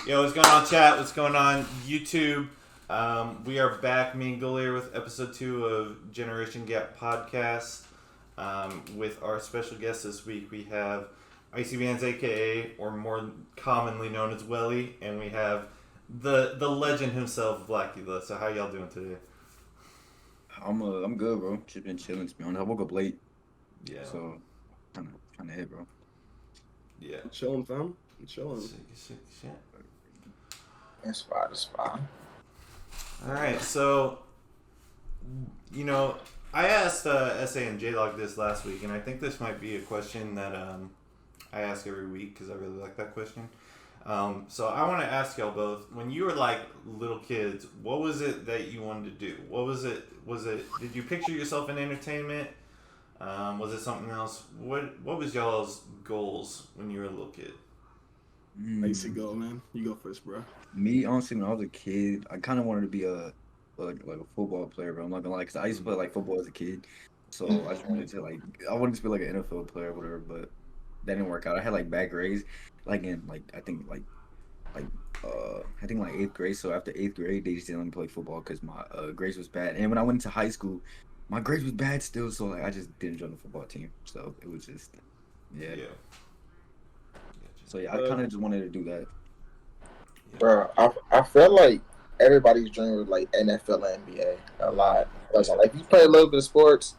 Yo, what's going on, chat? What's going on, YouTube? We are back, me and GOLIIER, with episode 2 of Generation Gap Podcast. With our special guest this week, we have Icy Vans, aka, or more commonly known as WELLI, and we have the legend himself, BLACKULA. So how y'all doing today? I'm good, bro. Just been chilling, to be honest. I woke up late. Yeah. So kind of hit, bro. Yeah. I'm chilling, fam. I'm chilling. Shit. It's fine. Alright, so, you know, I asked SA and J-Log this last week, and I think this might be a question that I ask every week because I really like that question. So I want to ask y'all both, when you were like little kids, what was it that you wanted to do? What was it, did you picture yourself in entertainment? Was it something else? What was y'all's goals when you were a little kid? Icy, go, man. You go first, bro. Me, honestly, when I was a kid, I kind of wanted to be a football player, bro. I'm not gonna lie, because I used to play like football as a kid. So I just wanted to I wanted to be like an NFL player or whatever, but that didn't work out. I had like bad grades, like in I think 8th grade. So after 8th grade, they just didn't let me play football because my grades was bad. And when I went into high school, my grades was bad still. So like I just didn't join the football team. So it was just yeah. So yeah, I kind of just wanted to do that. Bro, I feel like everybody's dream was like NFL and NBA a lot. Like if you play a little bit of sports,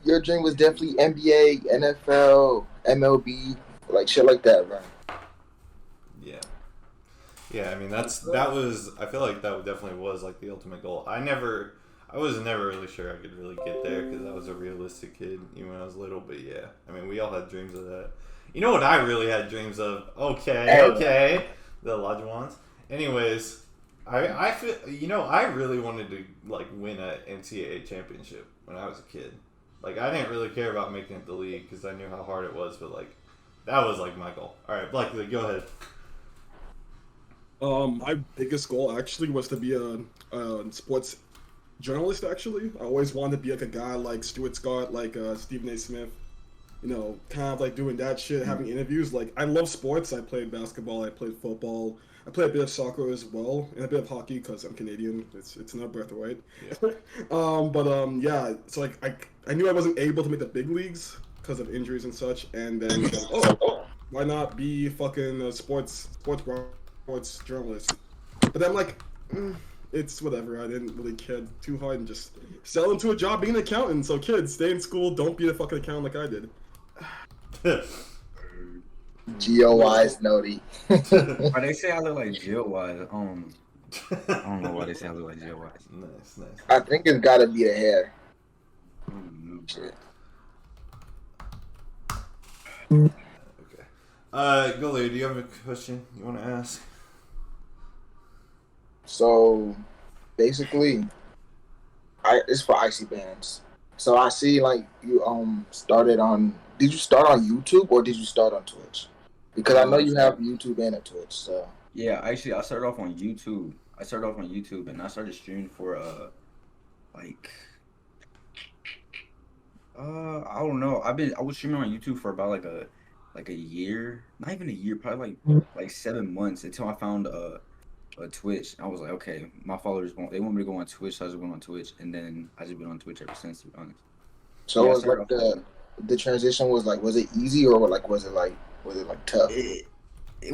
your dream was definitely NBA, NFL, MLB, like shit like that, bro. Yeah, I mean I feel like that definitely was like the ultimate goal. I was never really sure I could really get there because I was a realistic kid even when I was little, but yeah, I mean we all had dreams of that. You know what I really had dreams of? Okay. The large ones. Anyways, I feel, I really wanted to like win an NCAA championship when I was a kid. Like I didn't really care about making it the league because I knew how hard it was, but like that was like my goal. All right, Blake, go ahead. My biggest goal actually was to be a sports journalist. Actually, I always wanted to be like a guy like Stuart Scott, like Stephen A. Smith. You know, kind of like doing that shit, having interviews. Like, I love sports. I played basketball. I played football. I played a bit of soccer as well, and a bit of hockey because I'm Canadian. It's not birthright. Yeah. Yeah. So like, I knew I wasn't able to make the big leagues because of injuries and such. And then, why not be fucking a sports journalist? But then I'm like, it's whatever. I didn't really care too hard and just sell into a job being an accountant. So kids, stay in school. Don't be a fucking accountant like I did. GOY's Nody. Why they say I look like GOY? I don't know why they say I look like GOY. Nice. I think it's gotta be the hair. Shit. Okay. GOLIIER, do you have a question you want to ask? So basically, it's for Icy Bands. So I see like you started on. Did you start on YouTube or did you start on Twitch? Because I know you have YouTube and a Twitch. So yeah, actually, I started off on YouTube. And I started streaming for I don't know. I was streaming on YouTube for about like a year, not even a year, probably like 7 months until I found a Twitch. I was like, okay, my followers they want me to go on Twitch, so I just went on Twitch, and then I just been on Twitch ever since, to be honest. So yeah, it was like the transition was like, was it easy or like was it tough? It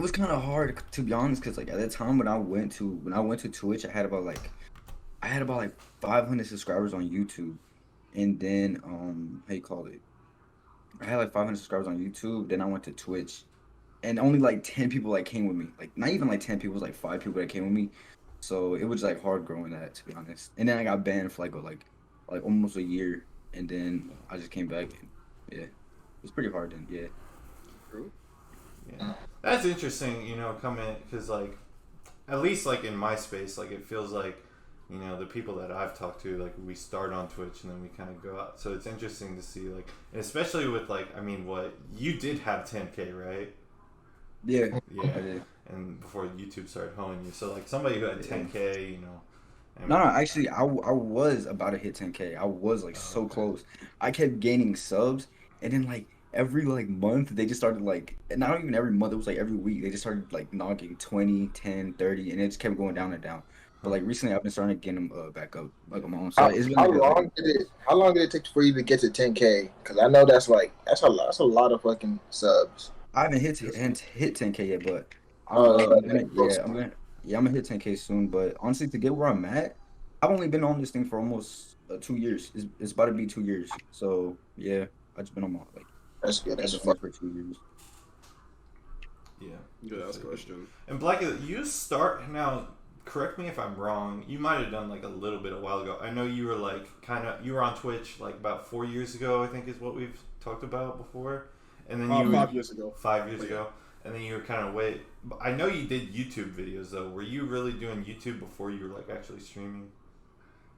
was kind of hard, to be honest, because like at that time when I went to Twitch, I had about like 500 subscribers on YouTube, and then how you call it? I had like 500 subscribers on YouTube. Then I went to Twitch, and only like 10 people like came with me. Like not even like 10 people, it was like 5 people that came with me. So it was like hard growing that, to be honest. And then I got banned for like almost a year, and then I just came back. And, yeah, it was pretty hard then. Yeah. True. Yeah, that's interesting. Coming because like at least like in my space, like it feels like the people that I've talked to, like we start on Twitch and then we kind of go out. So it's interesting to see like, and especially with like, I mean, what you did have 10K, right? Yeah, I did. And before YouTube started honing you, so like somebody who had 10K, I mean, No, actually, I was about to hit 10K. I was like so close. I kept gaining subs, and then like every like month they just started like, and not even every month, it was like every week they just started like knocking 20, 10, 30, and it just kept going down and down. But like recently I've been starting to get them back up like on my own. So it's been like how long did it take for you to get to 10K? Because I know that's a lot of fucking subs. I haven't hit 10K yet, but I'm gonna hit 10K soon. But honestly, to get where I'm at, I've only been on this thing for almost 2 years. It's about to be 2 years. So yeah, I just been on my like. That's good. That's for 2 years. Yeah. Good ass question. And BLACKULA, you start now. Correct me if I'm wrong. You might have done like a little bit a while ago. I know you were like you were on Twitch like about 4 years ago. I think is what we've talked about before. And then 5 years ago. 5 years ago. And then you were kind of I know you did YouTube videos though. Were you really doing YouTube before you were like actually streaming?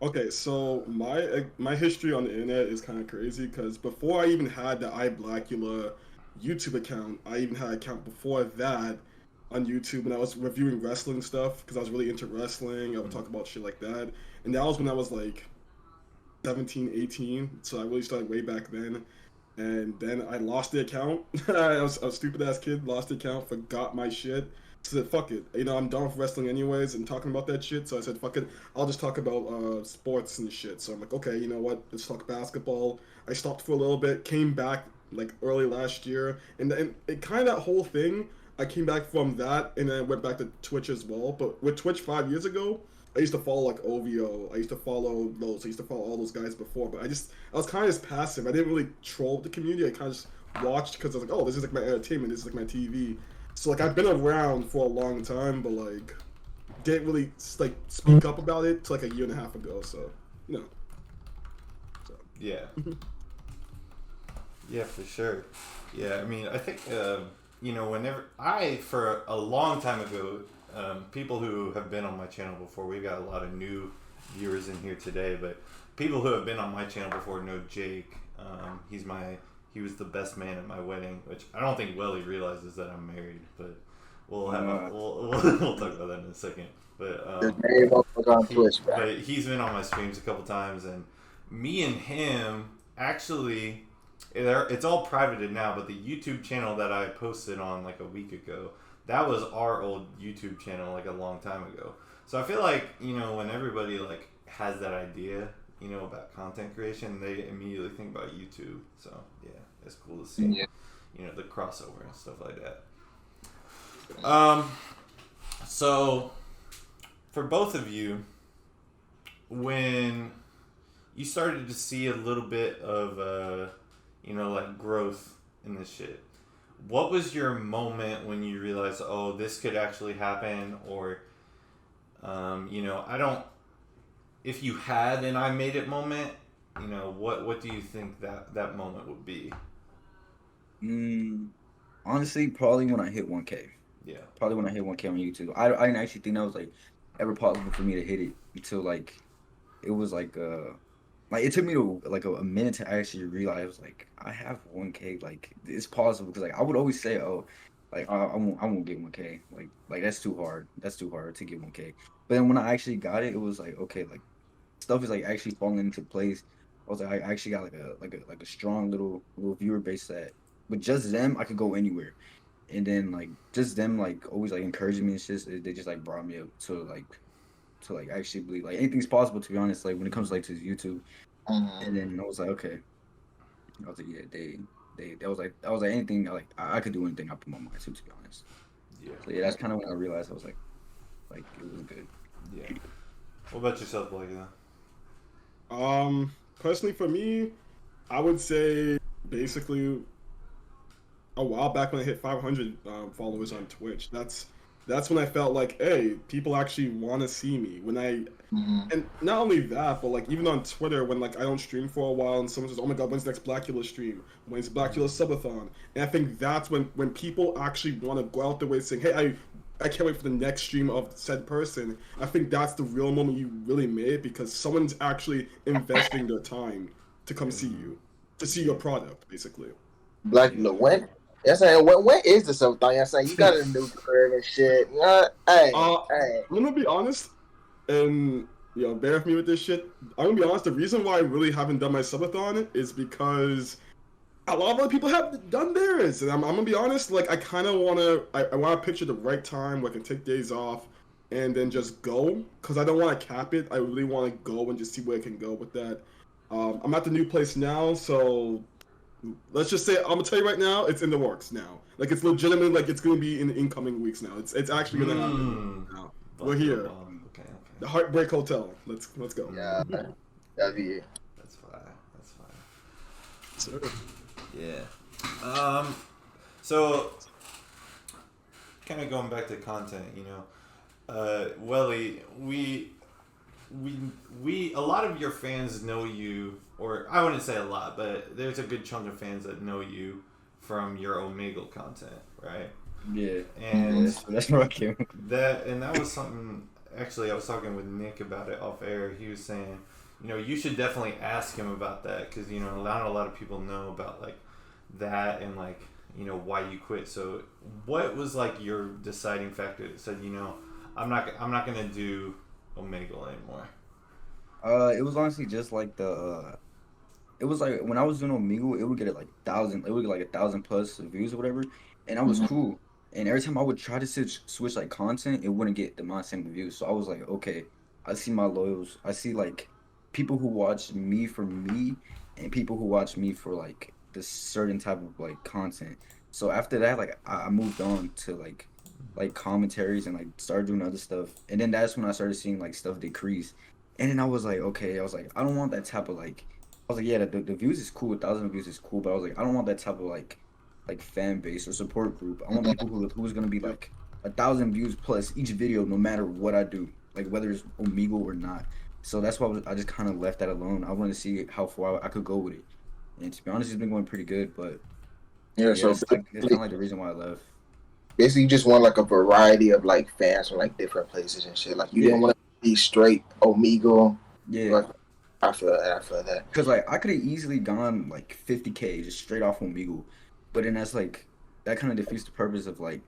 Okay, so my history on the internet is kind of crazy because before I even had the iBlackula YouTube account, I even had an account before that on YouTube, and I was reviewing wrestling stuff because I was really into wrestling. I would talk about shit like that, and that was when I was like 17, 18, so I really started way back then. And then I lost the account. I was a stupid ass kid, lost the account, forgot my shit. So I said, fuck it. I'm done with wrestling anyways and talking about that shit. So I said, fuck it. I'll just talk about sports and shit. So I'm like, okay, you know what? Let's talk basketball. I stopped for a little bit, came back like early last year. And it kind of that whole thing, I came back from that and then I went back to Twitch as well. But with Twitch 5 years ago, I used to follow like OVO. I used to follow those. I used to follow all those guys before. But I was kind of just passive. I didn't really troll the community. I kind of just watched because I was like, oh, this is like my entertainment. This is like my TV. So like I've been around for a long time, but like didn't really like speak up about it till like a year and a half ago. So So. Yeah. Yeah, for sure. Yeah, I mean, I think whenever for a long time ago, people who have been on my channel before, we've got a lot of new viewers in here today, but people who have been on my channel before know Jake. He was the best man at my wedding, which I don't think WELLI realizes that I'm married, but we'll talk about that in a second. But but he's been on my streams a couple times, and me and him actually, it's all privated now, but the YouTube channel that I posted on like a week ago, that was our old YouTube channel like a long time ago. So I feel like, when everybody like has that idea, about content creation, they immediately think about YouTube. So yeah, it's cool to see, the crossover and stuff like that. So for both of you, when you started to see a little bit of, like growth in this shit, what was your moment when you realized, oh, this could actually happen? Or, if you had an I made it moment, what do you think that moment would be? Honestly, probably when I hit 1K. Yeah. Probably when I hit 1K on YouTube. I didn't actually think that was like ever possible for me to hit it until like it was like it took me to like a minute to actually realize like I have 1K, like it's possible, because like I would always say, oh, like I won't get 1K, like that's too hard to get 1K. But then when I actually got it, it was like, okay, like stuff is like actually falling into place. I was like, I actually got like a strong little viewer base that with just them I could go anywhere. And then like just them like always like encouraging me and shit, they just like brought me up to actually believe like anything's possible, to be honest, like when it comes like to YouTube. And then I was like, okay, I was like, yeah, I was like anything, like I could do anything I put my mind to be honest. Yeah. So yeah, that's kind of when I realized I was like it was good. Yeah. What about yourself, Blake? Personally for me, I would say basically a while back when I hit 500 followers on Twitch. That's when I felt like, hey, people actually want to see me. When and not only that, but like even on Twitter, when like I don't stream for a while and someone says, oh my god, when's the next BLACKULA stream? When's BLACKULA subathon? And I think that's when people actually want to go out their way saying, hey, I can't wait for the next stream of said person. I think that's the real moment you really made, because someone's actually investing their time to come see you, to see your product, basically. BLACKULA, when is the subathon? I'm saying you got a new career and shit. Hey. I'm gonna be honest, and bear with me with this shit. I'm gonna be honest. The reason why I really haven't done my subathon is because a lot of other people have done theirs, and I'm gonna be honest. Like I kind of I want to picture the right time where I can take days off, and then just go. Cause I don't want to cap it. I really want to go and just see where I can go with that. I'm at the new place now, so let's just say I'm gonna tell you right now, it's in the works now. Like it's legitimate. Like it's gonna be in the incoming weeks now. It's actually gonna happen. Now. We're here. Okay. The Heartbreak Hotel. Let's go. Yeah, that'd be it. That's fine. Sir. Yeah. So, kind of going back to content, Welly, we a lot of your fans know you, or I wouldn't say a lot, but there's a good chunk of fans that know you from your Omegle content, right? Yeah. And that's where I came. that was something. Actually, I was talking with Nick about it off air. He was saying, you should definitely ask him about that because not a lot of people know about like that and like why you quit. So, what was like your deciding factor that said, I'm not gonna do Omegle anymore? It was honestly just like it was like when I was doing Omegle, it would get like 1,000 plus views or whatever, and I was cool. And every time I would try to switch like content, it wouldn't get the same views. So I was like, okay, I see my loyals. I see like people who watch me for me, and people who watch me for like this certain type of like content. So after that, like I moved on to like commentaries and like started doing other stuff. And then that's when I started seeing like stuff decrease. And then I was like, okay, I don't want that type of like. I was like, yeah, the views is cool, 1,000 views is cool, but I was like, I don't want that type of like fan base or support group. I want people who's gonna be like 1,000 views plus each video, no matter what I do, like whether it's Omegle or not. So that's why I just kind of left that alone. I wanted to see how far I could go with it, and to be honest, it's been going pretty good. But Yeah, so it's kind of like the reason why I left. basically you just want like a variety of like fans from like different places and shit. Like you didn't want to be straight Omegle. Yeah. Like, I feel that. Cause like I could have easily gone like 50K just straight off Omegle, but then that's like that kind of defeats the purpose of like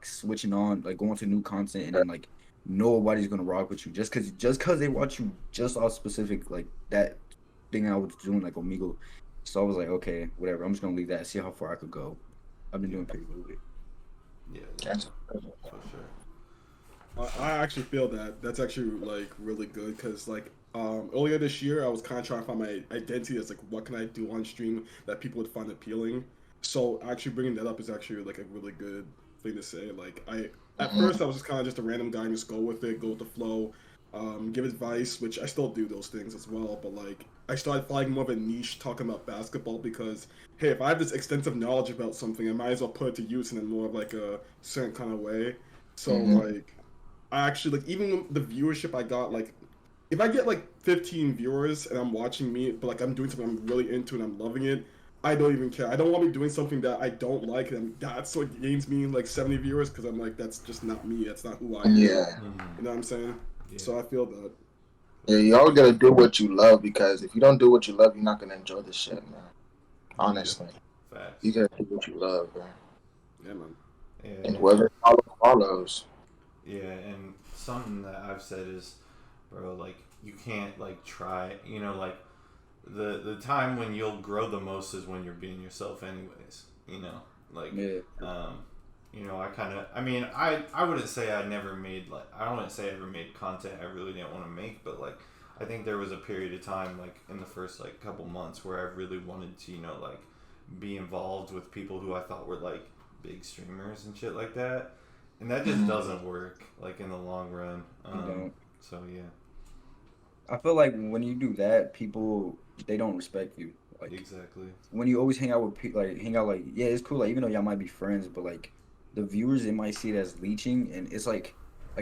switching on, like going to new content, and then like nobody's gonna rock with you just cause they watch you just off specific like that thing I was doing like Omegle. So I was like, okay, whatever. I'm just gonna leave that, see how far I could go. I've been doing pretty good with it. Yeah, That's for sure. I actually feel that that's actually like really good because like earlier this year I was kind of trying to find my identity as like what can I do on stream that people would find appealing. So actually bringing that up is actually like a really good thing to say. Like at first I was just kind of just a random guy and just go with it, go with the flow, give advice, which I still do those things as well. But like I started finding more of a niche talking about basketball because hey, if I have this extensive knowledge about something, I might as well put it to use in a more of like a certain kind of way. So like. I actually like even the viewership I got, like if I get like 15 viewers and I'm watching me, but like I'm doing something I'm really into and I'm loving it, I don't even care. I don't want to be doing something that I don't like and that's what gains me like 70 viewers because I'm like that's just not me. That's not who I am. Yeah. You know what I'm saying? Yeah. So I feel that. Yeah, you always gotta do what you love because if you don't do what you love, you're not gonna enjoy this shit, man. Honestly. Facts. You gotta do what you love, bro. Yeah, man. Yeah. And whoever follows. Yeah, and something that I've said is, bro, like you can't like try, like the time when you'll grow the most is when you're being yourself, anyways. Like, I wouldn't say I never made I wouldn't say I ever made content I really didn't want to make, but like I think there was a period of time like in the first like couple months where I really wanted to, like be involved with people who I thought were like big streamers and shit like that. And that just doesn't work, like, in the long run. So, yeah. I feel like when you do that, people, they don't respect you. Like, exactly. When you always hang out with people, yeah, it's cool, like, even though y'all might be friends, but, like, the viewers, they might see it as leeching, and it's, like,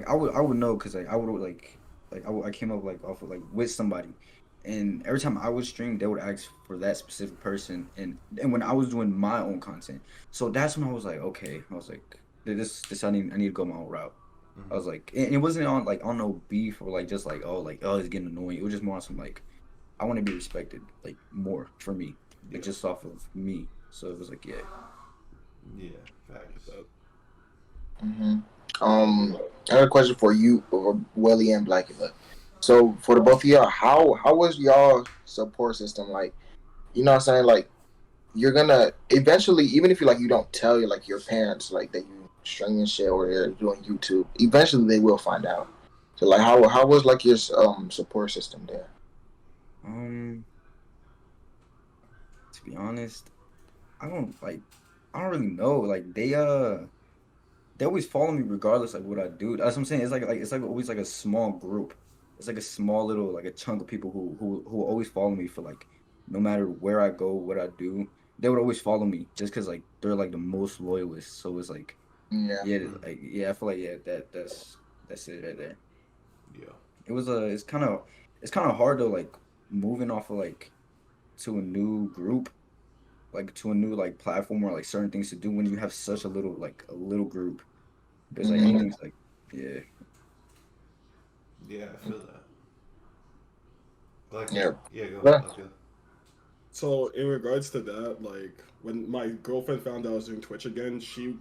I would know, because, like, I came up, like, off of, like, with somebody, and every time I would stream, they would ask for that specific person, and when I was doing my own content, so that's when I was like, okay, I was like, this I need to go my own route. I was like, and it wasn't on no beef or like just like oh it's getting annoying. It was just more on some like I want to be respected like more for me, like just off of me. So it was like yeah, facts. I have a question for you, Welly and BLACKULA. So for the both of y'all, how was y'all support system like? You know what I'm saying? Like you're gonna eventually, even if you don't tell your parents that you streaming shit or you're doing YouTube, eventually they will find out. So how was your support system there? Um, to be honest, I don't really know. Like they always follow me regardless of what I do. That's what I'm saying. It's like always like a small group. It's like a small little like a chunk of people who always follow me for like no matter where I go, what I do, they would always follow me just because like they're like the most loyalists. So it's like Yeah. yeah, like yeah, I feel like yeah that's it right there. Yeah. It's kind of hard though like moving off of like to a new group like to a new like platform or like certain things to do when you have such a little group. Because like Mhm. anything's like yeah. Yeah, I feel that. Like, Yeah. yeah, go Yeah. ahead. Like, So in regards to that, like when my girlfriend found out I was doing Twitch again, she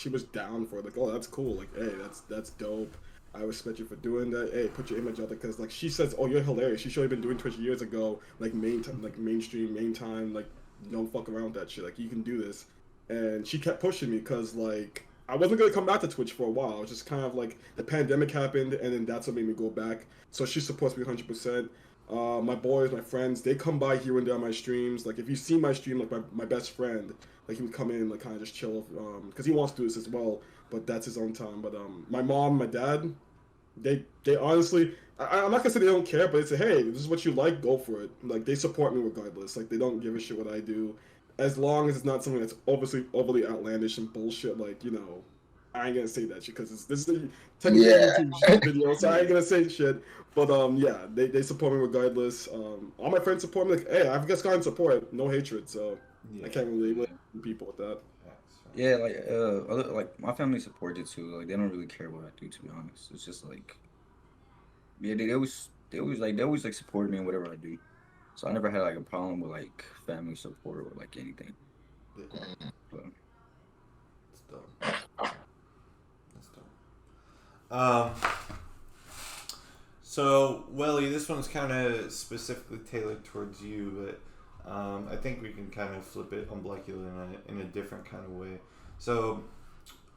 was down for it. Like, oh, that's cool. Like, hey, that's dope. I respect you for doing that. Hey, put your image out there because like she says, oh, you're hilarious. You should have been doing Twitch years ago. Like like mainstream, main time. Like, don't fuck around with that shit. Like, you can do this. And she kept pushing me because like I wasn't gonna come back to Twitch for a while. It was just kind of like the pandemic happened, and then that's what made me go back. So she supports me 100%. My boys, my friends, they come by here and there on my streams. Like if you see my stream, like my best friend, like he would come in, like kind of just chill, because he wants to do this as well, but that's his own time. But my mom, my dad, they honestly, I'm not gonna say they don't care, but they say, hey, this is what you like, go for it. Like they support me regardless. Like they don't give a shit what I do, as long as it's not something that's obviously overly outlandish and bullshit. Like I ain't gonna say that shit because this is technically a Yeah. YouTube video, so I ain't gonna say shit. But yeah, they support me regardless. All my friends support me. Like, hey, I've just gotten support, no hatred. So yeah. I can't really blame people with that. Facts, facts. Yeah, like other, like my family supports it too. Like they don't really care what I do to be honest. It's just like yeah, they always like support me in whatever I do. So I never had like a problem with like family support or like anything. Yeah, But it's dope. That's dope. So, Welly, this one's kind of specifically tailored towards you, but I think we can kind of flip it on Blackula in a different kind of way. So,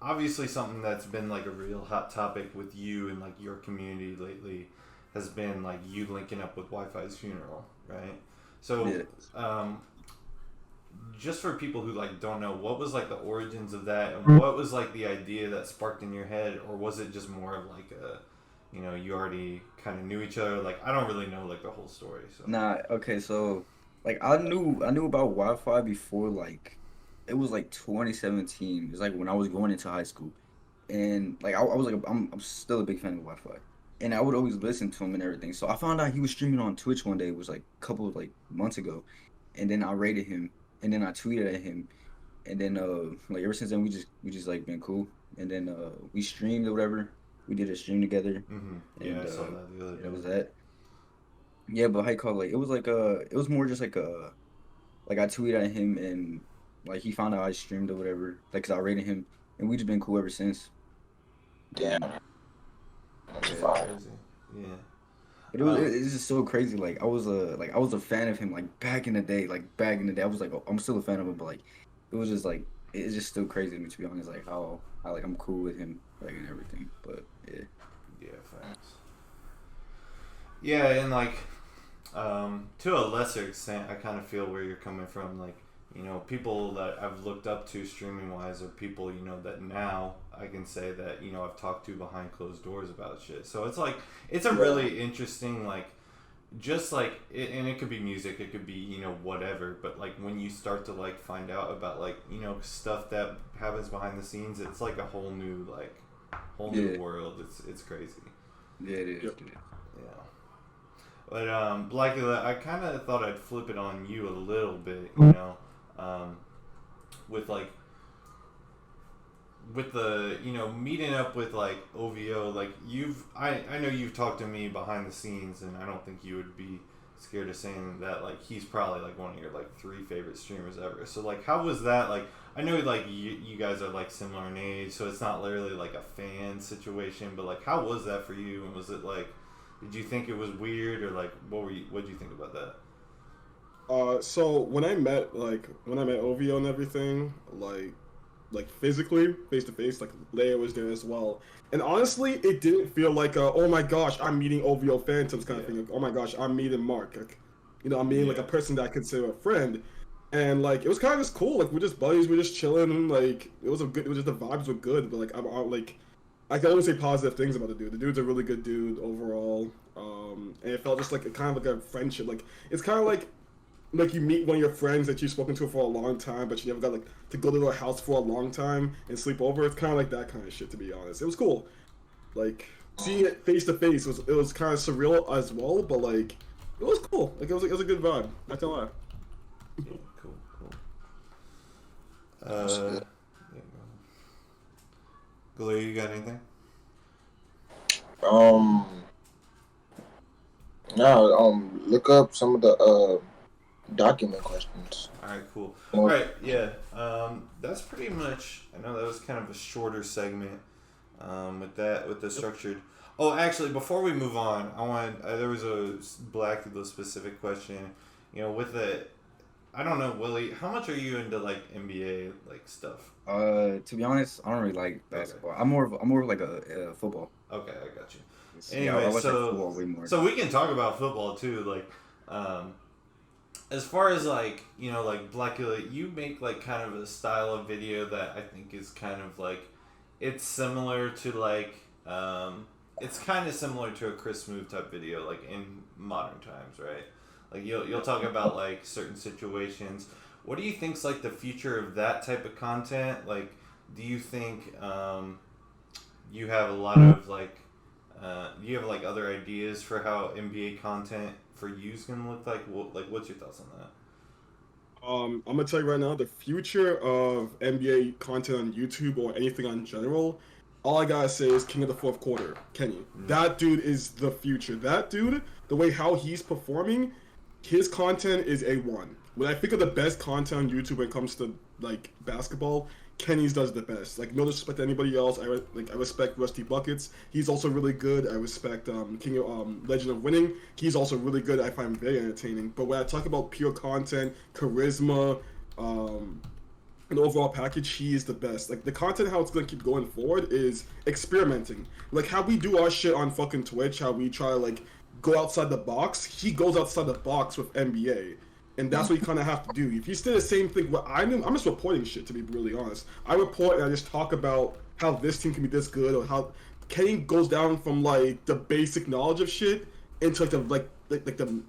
obviously, something that's been like a real hot topic with you and like your community lately has been like you linking up with Wi-Fi's funeral, right? So, yeah. just for people who like don't know, what was like the origins of that, and what was like the idea that sparked in your head, or was it just more of like a you already kind of knew each other? Like, I don't really know like the whole story. So Nah, okay, so like I knew about Wi-Fi before like it was like 2017. It was like when I was going into high school, and like I was like I'm still a big fan of Wi-Fi, and I would always listen to him and everything. So I found out he was streaming on Twitch one day. It was like a couple of like months ago, and then I rated him, and then I tweeted at him, and then like ever since then we just like been cool, and then we streamed or whatever. We did a stream together, yeah, and I saw that the other day. that was that. Yeah, but how you call it? Like it was like it was more just like I tweeted at him and like he found out I streamed or whatever, like 'cause I rated him and we just been cool ever since. Damn. Yeah, Fire. crazy. Yeah. But it's just so crazy. Like I was a fan of him like back in the day. Like back in the day, I was like I'm still a fan of him, but like it was just like it's just still crazy to me to be honest. Like how like I'm cool with him like and everything. But yeah. Yeah, facts. Yeah, and like, to a lesser extent, I kind of feel where you're coming from. Like, people that I've looked up to streaming wise are people, that now I can say that, I've talked to behind closed doors about shit. So it's like, it's a really interesting, like, just like, and it could be music, it could be, whatever. But like, when you start to like find out about like, stuff that happens behind the scenes, it's like a whole new, new world. It's crazy. Yeah, it is. Yep. Dude. Yeah. But Blackula, I kind of thought I'd flip it on you a little bit, with like with the meeting up with like OVO, like I know you've talked to me behind the scenes, and I don't think you would be scared of saying that like he's probably like one of your like 3 favorite streamers ever. So like, how was that? Like, I know like you guys are like similar in age, so it's not literally like a fan situation, but like, how was that for you? And was it like, did you think it was weird, or like what did you think about that? So when I met OVO and everything, like physically, face to face, like Leia was there as well. And honestly, it didn't feel like oh my gosh, I'm meeting OVO Phantoms kind of thing. Like, oh my gosh, I'm meeting Mark. Like, I'm meeting like a person that I consider a friend. And like it was kind of just cool. Like we're just buddies, we're just chilling. Like it was just the vibes were good. But like I can only say positive things about the dude. The dude's a really good dude overall. And it felt just like kind of like a friendship. Like it's kind of like you meet one of your friends that you've spoken to for a long time, but you never got like to go to their house for a long time and sleep over. It's kind of like that kind of shit, to be honest. It was cool. Like seeing it face to face was kind of surreal as well, but like it was cool. Like it was a good vibe. Not gonna lie. Yeah, cool. Yeah, GOLIIER, you got anything? No. Look up some of the document questions. All right, cool. All right, yeah. That's pretty much. I know that was kind of a shorter segment. With the structured. Oh, actually, before we move on, there was a BLACKULA specific question. With it, I don't know, Willie. How much are you into like NBA like stuff? To be honest, I don't really like basketball. I'm more of like a football. Okay, I got you. Yeah, I Anyway, watch, like, football way more. so we can talk about football too. Like, as far as like like BLACKULA, you make like kind of a style of video that I think is kind of like it's similar to like it's kind of similar to a Chris Smooth type video like in modern times, right? Like you'll talk about like certain situations. What do you think's like the future of that type of content? Like, do you think you have a lot of like you have like other ideas for how NBA content for you is gonna look like? What's your thoughts on that? I'm gonna tell you right now, the future of NBA content on YouTube or anything on general, all I gotta say is King of the Fourth Quarter, Kenny. That dude is the future. That dude, the way how he's performing, his content is A1. When I think of the best content on YouTube when it comes to like basketball, Kenny's does the best. Like no disrespect to anybody else. I respect Rusty Buckets. He's also really good. I respect King of Legend of Winning. He's also really good. I find him very entertaining. But when I talk about pure content, charisma, an overall package, he is the best. Like the content, how it's gonna keep going forward is experimenting. Like how we do our shit on fucking Twitch, how we try to like go outside the box. He goes outside the box with NBA. And that's what you kind of have to do. If you say the same thing, I'm just reporting shit, to be really honest. I report and I just talk about how this team can be this good, or how Kenny goes down from like the basic knowledge of shit into like the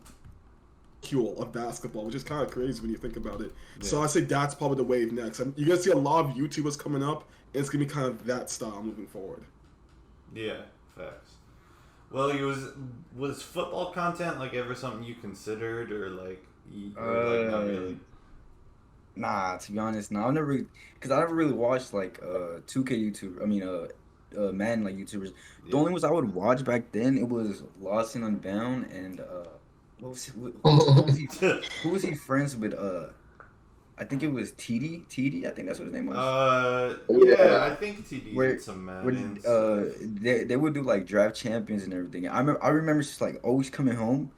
fuel of basketball, which is kind of crazy when you think about it. Yeah. So I say that's probably the wave next. And you're gonna see a lot of YouTubers coming up, and it's gonna be kind of that style moving forward. Yeah, facts. Well, was football content like ever something you considered, or like? Not really? Nah, to be honest, no. I never really watched like 2K YouTube. I mean, Madden like YouTubers. Yeah. The only ones I would watch back then it was Lost and Unbound and who was he friends with? I think it was TD. I think that's what his name was. Yeah, I think TD did some Madden. They would do like draft champions and everything. I remember just like always coming home.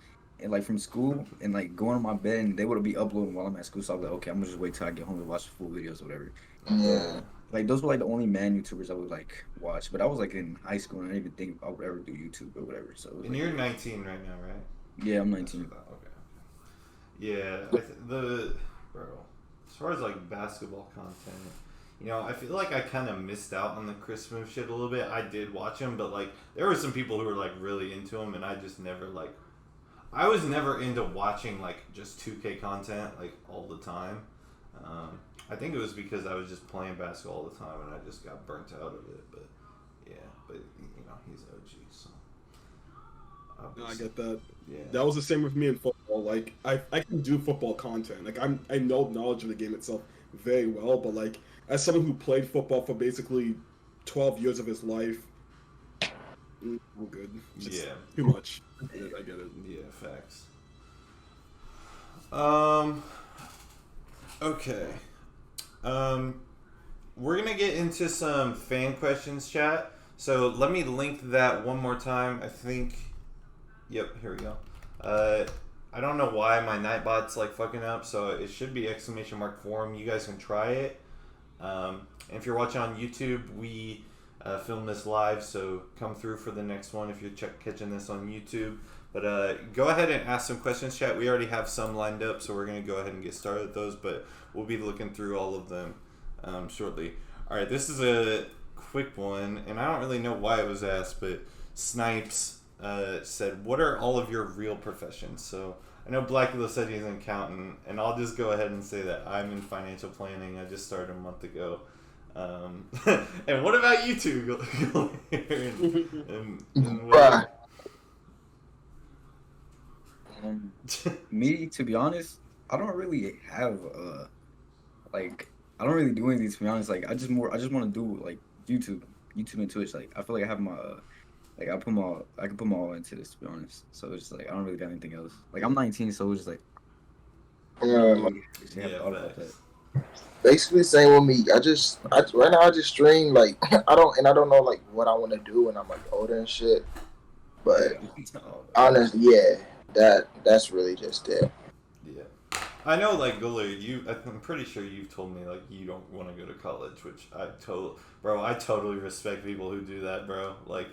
And like from school and like going on my bed and they would be uploading while I'm at school, so I was like, okay, I'm gonna just wait till I get home to watch the full videos or whatever. Yeah. Like those were like the only man YouTubers I would like watch, but I was like in high school and I didn't even think I would ever do YouTube or whatever. So. And you're 19 right now, right? Yeah, I'm 19. Okay. Yeah, bro. As far as like basketball content, I feel like I kind of missed out on the Chris Smooth shit a little bit. I did watch him, but like there were some people who were like really into him, and I just never like. I was never into watching like just 2K content like all the time. I think it was because I was just playing basketball all the time and I just got burnt out of it. But he's OG, so. No, I get that. Yeah. That was the same with me in football. Like I can do football content. Like I know knowledge of the game itself very well, but like as someone who played football for basically 12 years of his life, I'm good. Just too much. I get it. Yeah, facts. Okay. We're gonna get into some fan questions, chat. So let me link that one more time. I think. Yep, here we go. I don't know why my Nightbot's like fucking up, so it should be !forum. You guys can try it. And if you're watching on YouTube, we film this live, so come through for the next one if you're catching this on YouTube. But go ahead and ask some questions, chat. We already have some lined up, so we're going to go ahead and get started with those, but we'll be looking through all of them shortly. All right, this is a quick one, and I don't really know why it was asked, but Snipes said, what are all of your real professions? So I know BLACKULA said he's an accountant, and I'll just go ahead and say that I'm in financial planning. I just started a month ago. And what about you two? Me, to be honest, I don't really have like I don't really do any of these, to be honest. Like I just want to do like YouTube and Twitch. Like I feel like I have my like I can put my all into this, to be honest. So it's just like I don't really got anything else. Like I'm 19, so it's just like basically same with me. Right now I just stream. Like I don't know like what I want to do when I'm like older and shit. But honestly, yeah, that's really just it. Yeah, I know. Like GOLIIER, I'm pretty sure you've told me like you don't want to go to college, which I totally respect people who do that, bro. Like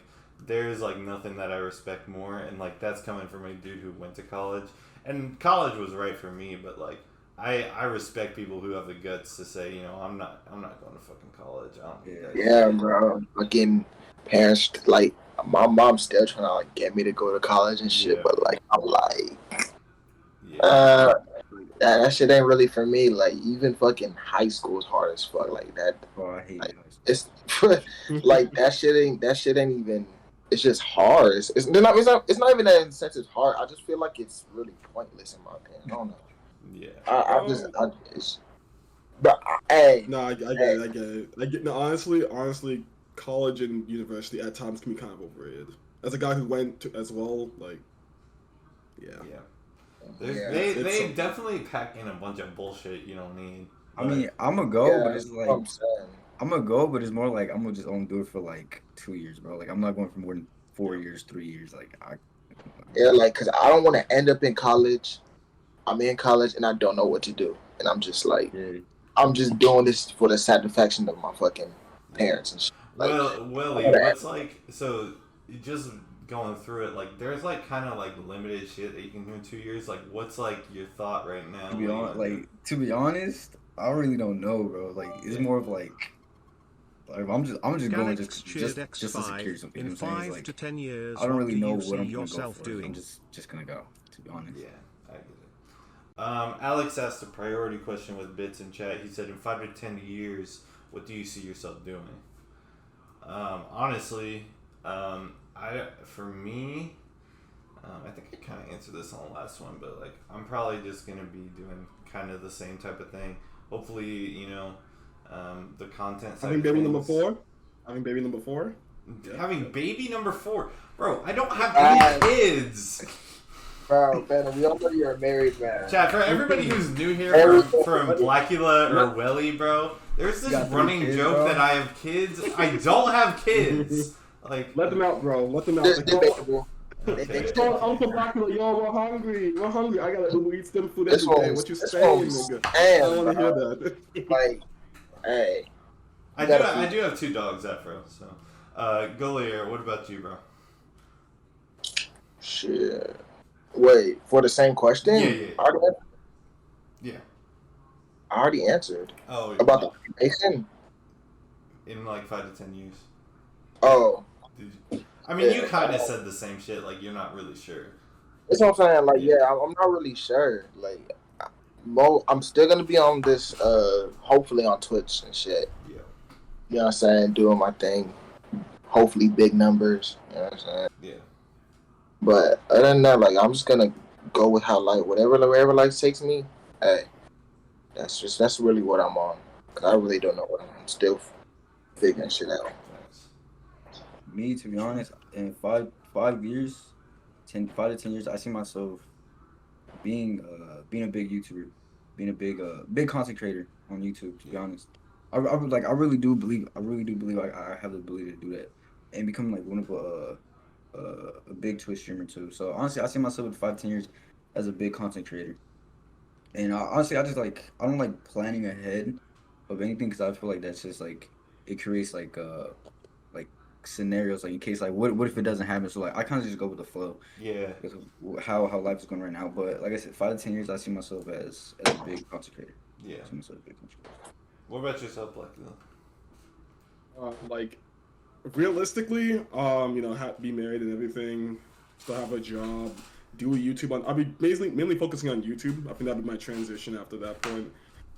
there's like nothing that I respect more, and like that's coming from a dude who went to college, and college was right for me, but like. I respect people who have the guts to say, you know, I'm not going to fucking college. I don't need that. Yeah, bro. Fucking parents, like, my mom's still trying to, like, get me to go to college and shit, but, like, I'm like, that shit ain't really for me. Like, even fucking high school is hard as fuck. Like, that. Oh, I hate like, it's, like, that shit ain't even, it's just hard. It's not even that in the sense it's hard. I just feel like it's really pointless in my opinion. I don't know. Yeah. Hey. No, I get it. No, honestly, college and university at times can be kind of overrated. As a guy who went to as well, like, yeah. They definitely pack in a bunch of bullshit you don't need. I mean, I'm gonna go, but it's like I'm gonna go, but it's more like I'm gonna just only do it for like 2 years, bro. Like I'm not going for more than 4 years, 3 years. Like like, cause I don't want to end up in college. I'm in college and I don't know what to do, and I'm just like, I'm just doing this for the satisfaction of my fucking parents and shit. Like, WELLI, what's like, so just going through it, like there's like kind of like limited shit that you can do in 2 years. Like, what's like your thought right now? To be honest, I really don't know, bro. Like it's more of like I'm just going just to secure something. In 5 to 10 years, I don't really know what I'm gonna go for. Doing? I'm just gonna go, to be honest. Yeah, I get it. Alex asked a priority question with bits in chat. He said, in 5 to 10 years, what do you see yourself doing? Honestly, for me, I think I kind of answered this on the last one, but like I'm probably just gonna be doing kind of the same type of thing. Hopefully, you know, the content. Having baby number 4. Having baby number 4. Having baby number 4, bro. I don't have any kids. Bro, Ben, we already are married, man. Chat, for everybody who's new here from BLACKULA or WELLI, bro, there's this running joke that I have kids. I don't have kids. Like, let them out, bro. Let them out. Okay. Uncle BLACKULA, yo, we're hungry. I gotta Uber Eats them food every day. What you saying, nigga? I don't want to hear that. Like, hey. I do have 2 dogs, Afro. So, GOLIIER, what about you, bro? Shit. Wait, for the same question? Yeah. I already answered. Oh, about the occupation? In like 5 to 10 years. Oh. I mean, you kind of said the same shit. Like, you're not really sure. That's what I'm saying. Like, I'm not really sure. Like, I'm still gonna be on this. Hopefully on Twitch and shit. Yeah. You know what I'm saying? Doing my thing. Hopefully big numbers. You know what I'm saying? Yeah. But other than that, like I'm just gonna go with how like wherever life takes me. Hey, that's really what I'm on. Cause I really don't know what I'm still figuring shit out. Me, to be honest, in 5 years, 5 to 10 years, I see myself being a big YouTuber, being a big content creator on YouTube. To be honest, I really do believe I have the ability to do that and become like one of a big Twitch streamer too. So honestly, I see myself in 5 to 10 years as a big content creator. And honestly, I don't like planning ahead of anything because I feel like that's just like it creates like scenarios like in case like what if it doesn't happen. So like I kind of just go with the flow. Yeah. Because of how life is going right now. But like I said, 5 to 10 years, I see myself as a big content creator. Yeah. I see myself as a big content creator. What about yourself, Blackula? Like, realistically, be married and everything, still have a job, do a YouTube I'll be mainly focusing on YouTube. I think that'd be my transition after that point.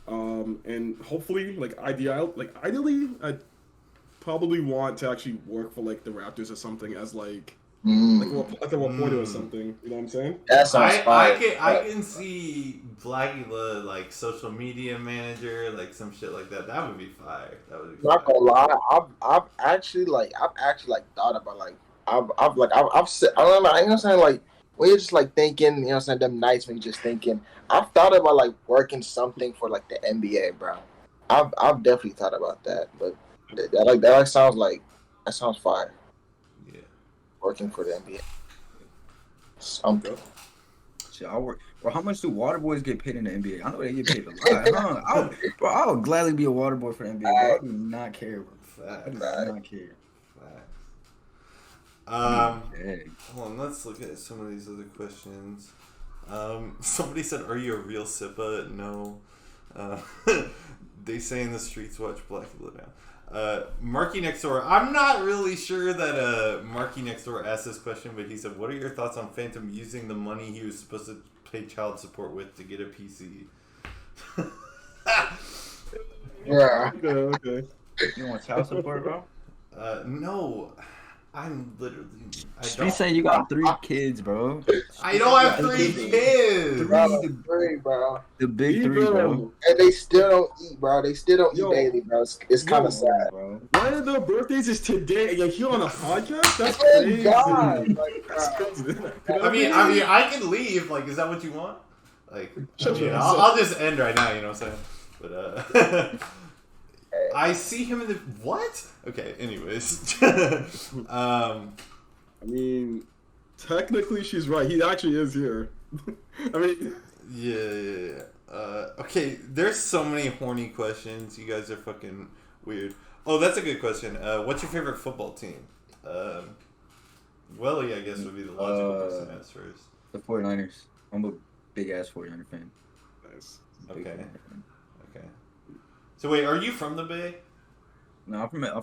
And hopefully, ideally, I'd probably want to actually work for like the Raptors or something as like a reporter or something. You know what I'm saying? That sounds fire. I can see Blackula like social media manager, like some shit like that. That would be fire. That would be Not fire. gonna lie, I've actually thought about like I've said, I don't know, you know what I'm saying, like when you're just like thinking, you know what I'm saying, them nights when you're just thinking, I've thought about like working something for like the NBA, bro. I've definitely thought about that, but that sounds fire. Yeah. Working for the NBA. Something. Shit, I work. Bro, how much do water boys get paid in the NBA? I know they get paid a lot. Huh? I would gladly be a water boy for the NBA. Bro. I do not care, bro. I do not care. Hold on, let's look at some of these other questions. Somebody said, "Are you a real Sippa?" No. They say in the streets, watch Blackula now. Marky Next Door. I'm not really sure that Marky Next Door asked this question, but he said, "What are your thoughts on Phantom using the money he was supposed to pay child support with to get a PC?" Yeah. Okay. You want child support, bro? No. I'm literally. You say you got 3 kids, bro. I don't have 3 kids. Three, bro. The big 3, bro. And they still don't eat, bro. They still don't eat daily, bro. It's kind of sad, bro. One of their birthdays is today, and you're here on a podcast. That's Oh, crazy. God. That's crazy. I mean, I can leave. Like, is that what you want? Like, I'll just end right now. You know what I'm saying? But I see him in the what? Okay. Anyways, I mean, technically, she's right. He actually is here. I mean, yeah. Okay. There's so many horny questions. You guys are fucking weird. Oh, that's a good question. What's your favorite football team? Welly, I guess, would be the logical person to ask first. The 49ers. I'm a big ass 49er fan. nice. Okay. Okay. So wait, are you from the Bay? No, I'm from LA. I'm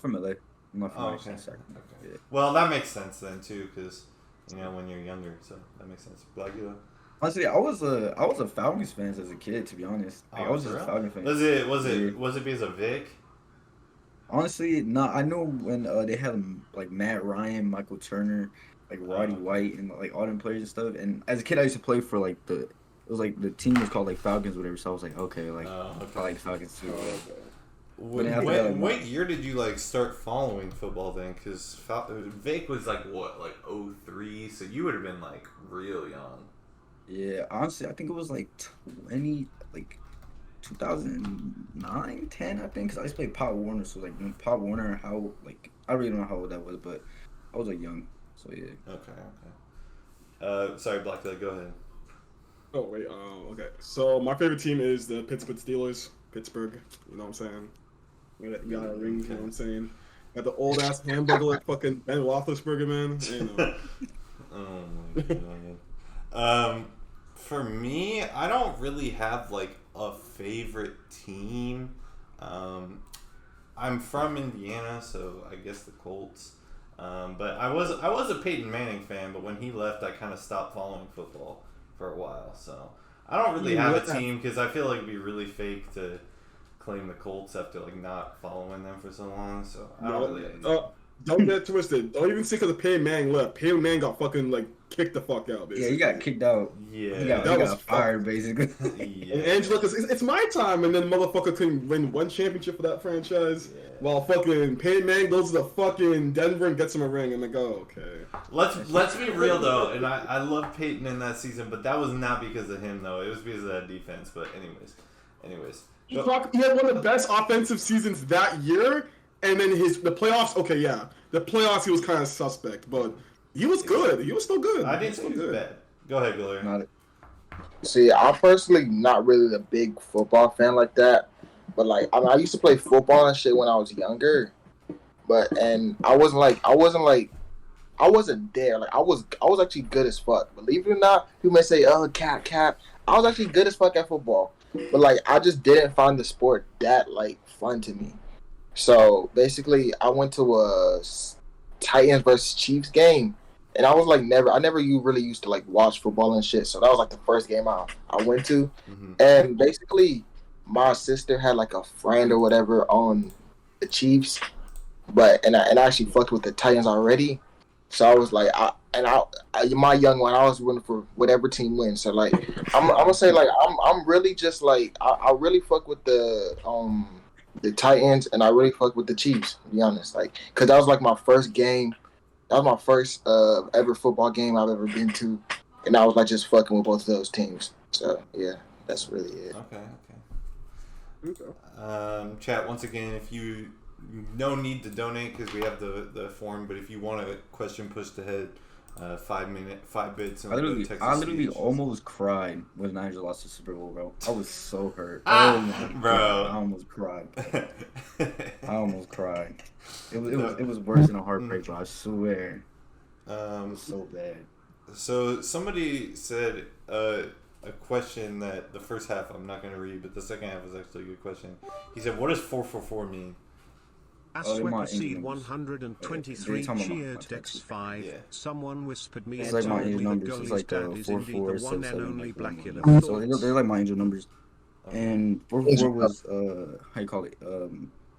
not from Okay. okay. Yeah. Well, that makes sense then too, because when you're younger, so that makes sense. Blackula. Honestly, I was a Falcons fan as a kid. To be honest, I was just a Falcons fan. Was it because of Vic? Honestly, no. I know when they had like Matt Ryan, Michael Turner, like Roddy White, and like all them players and stuff. And as a kid, I used to play for like the team was called like Falcons, or whatever. So I was like, okay, like I like Falcons too. What year did you like start following football then? Because Vic was like what, like 03, so you would have been like real young. Yeah, honestly, I think it was like 2009, 10, I think, because I used to play Pop Warner. So like when Pop Warner, how like I really don't know how old that was, but I was like young. So yeah. Okay. Sorry, Blackula, go ahead. Oh wait. Okay. So my favorite team is the Pittsburgh Steelers. Pittsburgh. You know what I'm saying? Got a ring. You know what I'm saying? Got the old ass hamburger like fucking Ben Roethlisberger, man. You know. Oh my god. For me, I don't really have like a favorite team. I'm from Indiana, so I guess the Colts. But I was a Peyton Manning fan, but when he left, I kind of stopped following football for a while. So I don't really have a team because I feel like it'd be really fake to claim the Colts after like not following them for so long. So I don't really have a team. Don't get twisted. Don't even say because of Peyton Manning left. Peyton Manning got fucking like kicked the fuck out. Basically. Yeah, he got kicked out. Yeah, he got fired basically. Yeah. And Angela, because it's my time, and then motherfucker couldn't win one championship for that franchise. Yeah. While fucking Peyton Manning goes to fucking Denver and gets him a ring, and they go, okay. Let's be real though, and I love Peyton in that season, but that was not because of him though. It was because of that defense. But anyways. He had one of the best offensive seasons that year, and then the playoffs. Okay, yeah, the playoffs he was kind of suspect, but he was good. He was still good. I didn't say he was bad. Go ahead, GOLIER. See, I'm personally not really a big football fan like that. But like, I used to play football and shit when I was younger. And I wasn't there. Like, I was actually good as fuck. Believe it or not, people may say, "Oh, cap." I was actually good as fuck at football. But like, I just didn't find the sport that like fun to me. So basically, I went to a Titans versus Chiefs game, and I was like, I never really used to like watch football and shit. So that was like the first game I went to, and basically, my sister had like a friend or whatever on the Chiefs, and I actually fucked with the Titans already. So I was like, my young one, I was rooting for whatever team wins. So like, I'm gonna say like, I'm really just like, I really fuck with the Titans, and I really fuck with the Chiefs, to be honest. Like, cause that was like my first game. That was my first ever football game I've ever been to, and I was like just fucking with both of those teams. So yeah, that's really it. Okay. Chat, once again, if you no need to donate because we have the form, but if you want a question pushed ahead, 5 bits. I literally almost cried when Niger lost the Super Bowl, bro. I was so hurt. Oh my bro, God, I almost cried. It was worse than a heartbreak, bro. I swear. It was so bad. So somebody said a question that the first half I'm not going to read, but the second half was actually a good question. He said, "What does 444 mean?" Seed 123 cheered Dex 5. Yeah. Someone whispered me it's like my angel numbers. It's like 4-4, the one and only BLACKULA. So they're like my angel numbers. And 4-4 was how you call it?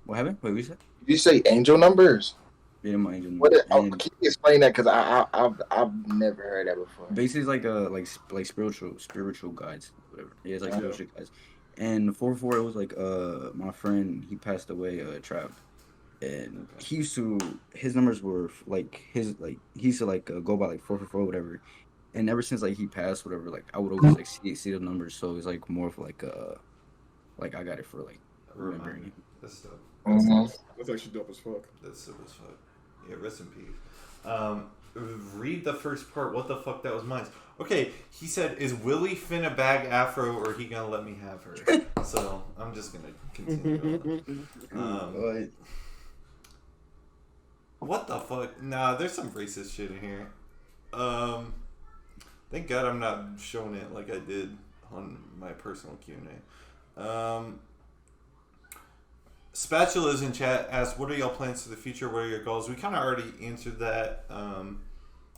What happened? Wait, what you said? Did you say angel numbers? Yeah, my angel numbers. Can you explain that? Because I've never heard that before. Basically, it's like spiritual guides, whatever. Yeah, it's like spiritual guides. And 4-4, it was like my friend, he passed away, Trav. And he used to, his numbers were like he used to like go by like 444 whatever, and ever since like he passed whatever, like I would always like see the numbers, so it's like more of like I got it for like remembering it. That's dope. That's actually dope as fuck. That's dope as fuck. Yeah, rest in peace. Read the first part. What the fuck? That was mine. Okay, he said, "Is Willie finna bag Afro, or he gonna let me have her?" So I'm just gonna continue. What the fuck? Nah, there's some racist shit in here. Thank God I'm not showing it like I did on my personal Q&A. Spatula's in chat asked, "What are y'all plans for the future? What are your goals?" We kind of already answered that.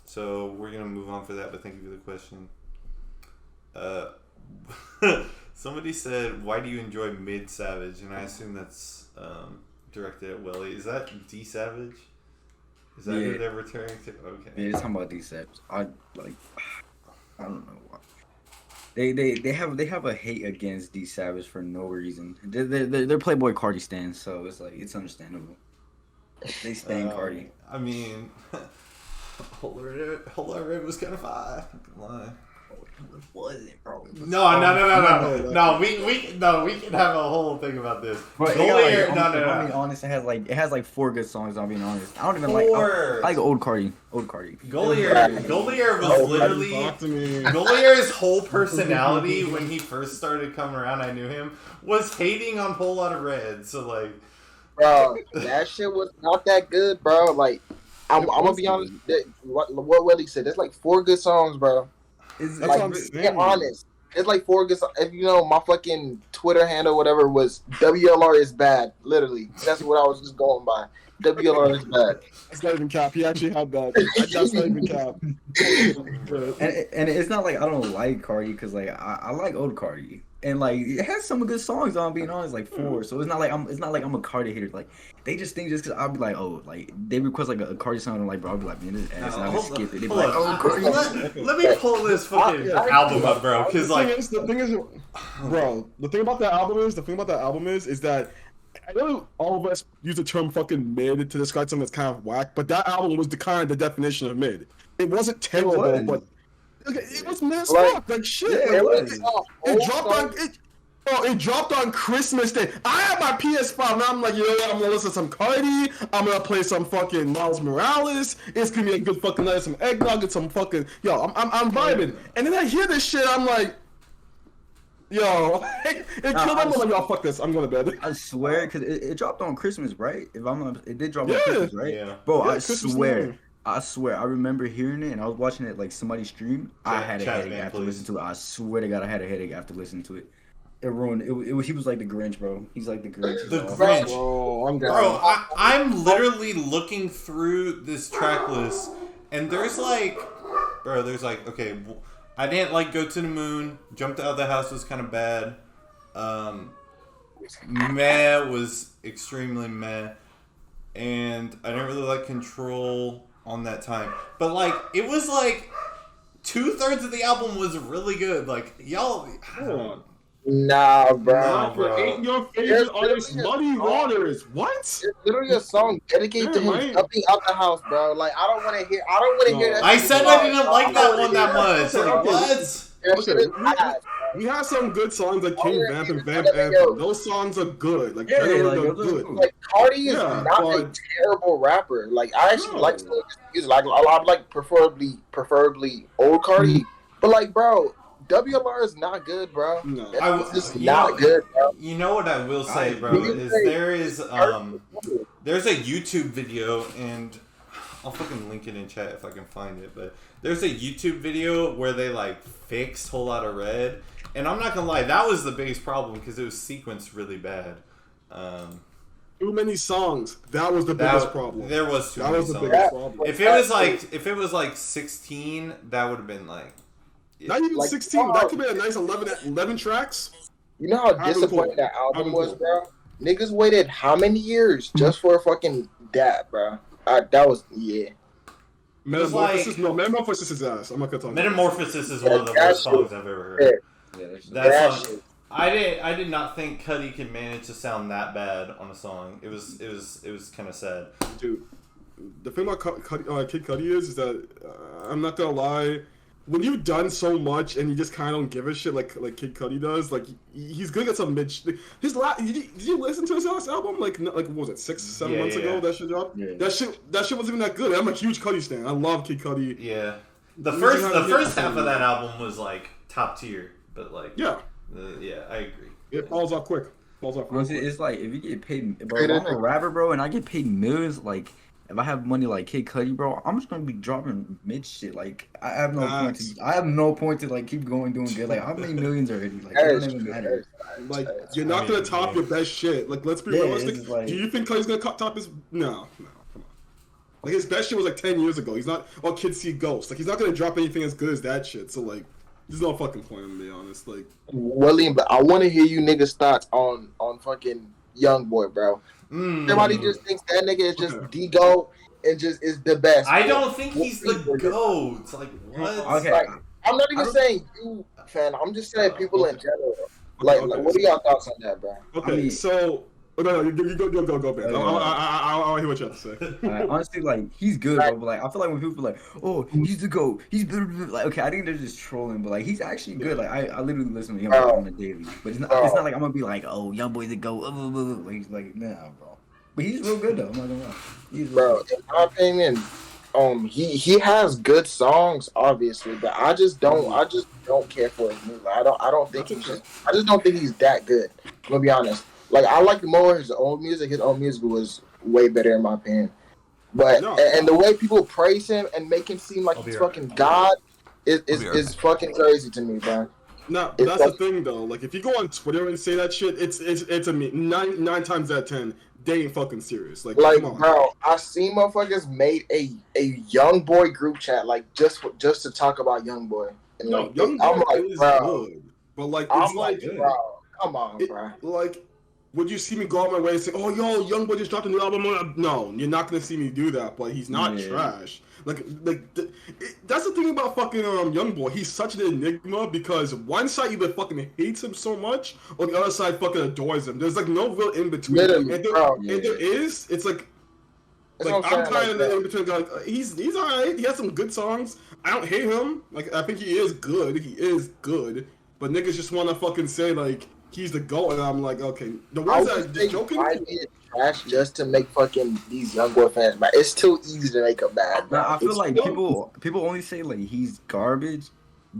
So we're going to move on for that, but thank you for the question. Somebody said, "Why do you enjoy Mid Savage?" And I assume that's directed at Welly. Is that D Savage? Is that who they're returning to? Okay. Yeah, it's talking about these steps. I don't know why. They have a hate against D Savage for no reason. They're Playboy Cardi stands, so it's like it's understandable. They stand Cardi. I mean, Whole Red was kind of fire. Lie. It wasn't, bro. No. We can have a whole thing about this. GOLIIER, I'm being honest, it has like 4 good songs. I'm being honest. I don't even like. I like old Cardi. GOLIIER was literally GOLIIER's whole personality when he first started coming around. I knew him was hating on Whole Lot of Red. So like, bro, that shit was not that good, bro. Like, I'm gonna be honest. What Welly said, there's like 4 good songs, bro. Be honest. It's like 4 good songs. If you know, my fucking Twitter handle, whatever, was WLR is bad. Literally, that's what I was just going by. WLR is bad. That's not even cap. He actually had that. That's not even cap. And it's not like I don't like Cardi, because like I like old Cardi, and like it has some good songs. I'm being honest, like 4. So it's not like I'm a Cardi hater. Like they just think just because I'll be like, oh, like they request like a Cardi song, and I'm like, bro, I'll be like, man, this ass, and I just skip it. They be like, oh, Cardi. Let me pull this fucking album up, bro. Because like the thing is, bro, the thing about that album is that I know all of us use the term fucking mid to describe something that's kind of whack, but that album was the definition of mid. It wasn't terrible, but it was messed up like shit. Yeah, it dropped on Christmas Day. I had my PS5 now. I'm like, you know what? I'm gonna listen to some Cardi. I'm gonna play some fucking Miles Morales. It's gonna be a good fucking night, some eggnog and some fucking I'm vibing. And then I hear this shit. I'm like, Yo, it killed them. Like, yo, fuck this. I'm going to bed. I swear, because it dropped on Christmas, right? If I'm not, it did drop on Yeah. Christmas, right? Yeah. Bro, Yeah, I Christmas swear. morning. I swear, I remember hearing it, and I was watching it like somebody stream. I had a Chat headache man, after please. listening to it. I swear to God, I had a headache after listening to it. It ruined it. He was like the Grinch, bro. He's like the Grinch. He's The awful. Grinch. Bro, I'm down. Bro, I'm literally looking through this track list, and there's like, okay, I didn't like Go to the Moon. Jumped Out of the House was kind of bad. Meh was extremely meh, and I didn't really like Control on that time. But like, it was like 2/3 of the album was really good. Like y'all, I don't know. Nah, bro. No, bro. Ain't your favorite artist Muddy Waters? What? It's literally a song dedicated to him jumping out the house, bro. Like I don't want to hear. That. I said I didn't like that one that much. Like what? We have some good songs like King Vamp and Vamp Anthem. Those songs are good. Like, they're good. Like Cardi is not a terrible rapper. Like I actually like some of his music. Like a lot, like preferably old Cardi. But like, bro, WLR is not good, bro. No, it's just not good, bro. You know what I will say, bro, is there's a YouTube video, and I'll fucking link it in chat if I can find it, but there's a YouTube video where they like fixed Whole Lotta Red, and I'm not gonna lie, that was the biggest problem because it was sequenced really bad. Too many songs. That was the biggest problem. There was too that many was the songs. biggest problem. If it was like 16, that would have been like. Not even like, 16. That could be a nice 11 tracks. You know how disappointing that album was, bro? Niggas waited how many years just for a fucking dab, bro? That was, Metamorphosis? No, Metamorphosis is ass. I'm not gonna talk about Metamorphosis is one of the worst songs I've ever heard. That song, I did not think Cudi could manage to sound that bad on a song. It was kind of sad. Dude, the thing about Kid Cudi is that I'm not gonna lie. When you've done so much and you just kind of don't give a shit like Kid Cudi does, like he's good at some mid. His last, did you listen to his last album? Like what was it 6-7 months ago? That shit dropped. Yeah. That shit wasn't even that good. I'm a huge Cudi stan. I love Kid Cudi. Yeah, the first half of that album was like top tier, but like I agree. It falls off quick. It's like if you get paid, bro. If I'm a rapper, bro, and I get paid millions, like. If I have money like Kid Cudi, bro, I'm just gonna be dropping mid shit. Like I have no point to like keep going doing good. Like how many millions already? Like it doesn't even matter. Like you're not gonna top your best shit. Like let's be realistic. Like, do you think Cudi's gonna top his? No, come on. Like his best shit was like 10 years ago. He's not. Oh, kids see ghosts. Like he's not gonna drop anything as good as that shit. So like, there's no fucking point to be honest. Like, Welli, but I want to hear you niggas' thoughts on fucking YoungBoy, bro. Everybody just thinks that nigga is just the GOAT and just is the best. I don't think he's the GOAT. It's like what? Okay. Like, I'm not even saying you, fan. I'm just saying people in general. Like, what are y'all thoughts on that, bro? Okay, so no, you go, man. I'll hear what you have to say. Honestly, like he's good, bro. But like I feel like when people are like, "Oh, he's the GOAT," he's like, okay, I think they're just trolling, but like he's actually good. Like I literally listen to him on a daily, but it's not like I'm gonna be like, "Oh, YoungBoy's the GOAT." Like he's like, nah, bro. But he's real good though. I'm not gonna lie. He's real good. In my opinion, he has good songs, obviously, but I just don't care for his music. I just don't think he's that good. I'm gonna be honest. Like I like more his own music. His own music was way better in my opinion. But and the way people praise him and make him seem like he's fucking God is fucking crazy to me, bro. No, but that's the thing though. Like if you go on Twitter and say that shit, it's a nine times out of 10 they ain't fucking serious. Like come on. Bro, I seen motherfuckers made a YoungBoy group chat like just to talk about YoungBoy. And no, like, YoungBoy is good, but like it's like bro, come on, bro. Like. Would you see me go out my way and say, "Oh, yo, YoungBoy just dropped a new album"? No, you're not gonna see me do that. But he's not trash. That's the thing about fucking YoungBoy. He's such an enigma because one side either fucking hates him so much, or the other side fucking adores him. There's like no real in between. And there is. It's like I'm kind of in between. Like, he's alright. He has some good songs. I don't hate him. Like I think he is good. But niggas just want to fucking say like. He's the GOAT, and I'm like, okay. The ones that are just joking. I need trash just to make fucking these YoungBoy fans mad. It's too easy to make them mad. I feel like people only say like he's garbage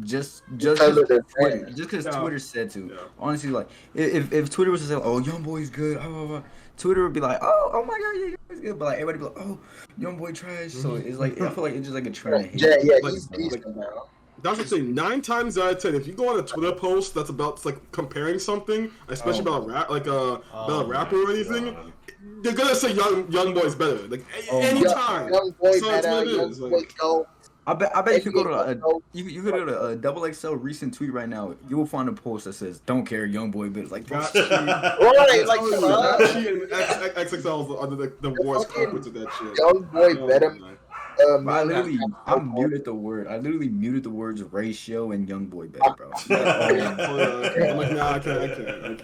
just Because of their Twitter, fans. just because Twitter said to. Yeah. Honestly, like if Twitter was to say, "Oh, Young Boy's good," Twitter would be like, "Oh my God, yeah, Young Boy's good," but like everybody be like, "Oh, Young Boy trash." So it's like I feel like it's just like a trend. of hate. Yeah, Like- he's decent now. That's what I'm saying. 9 times out of 10, if you go on a Twitter post that's about like comparing something, especially about rap, like about a rapper or anything, they're gonna say Young Boy's better. Like anytime. Young Boy So that's better. what it Young is. Boy Like, dope. I bet if you go to NBA you could go to a double XL recent tweet right now, you will find a post that says "Don't care, Young Boy," but it's like Got Right, like Gotchi and XXL are the worst culprits of that shit. Young Boy better. Bro, I muted the word. I literally muted the words ratio and Young Boy better, bro. I'm like, nah, I can't.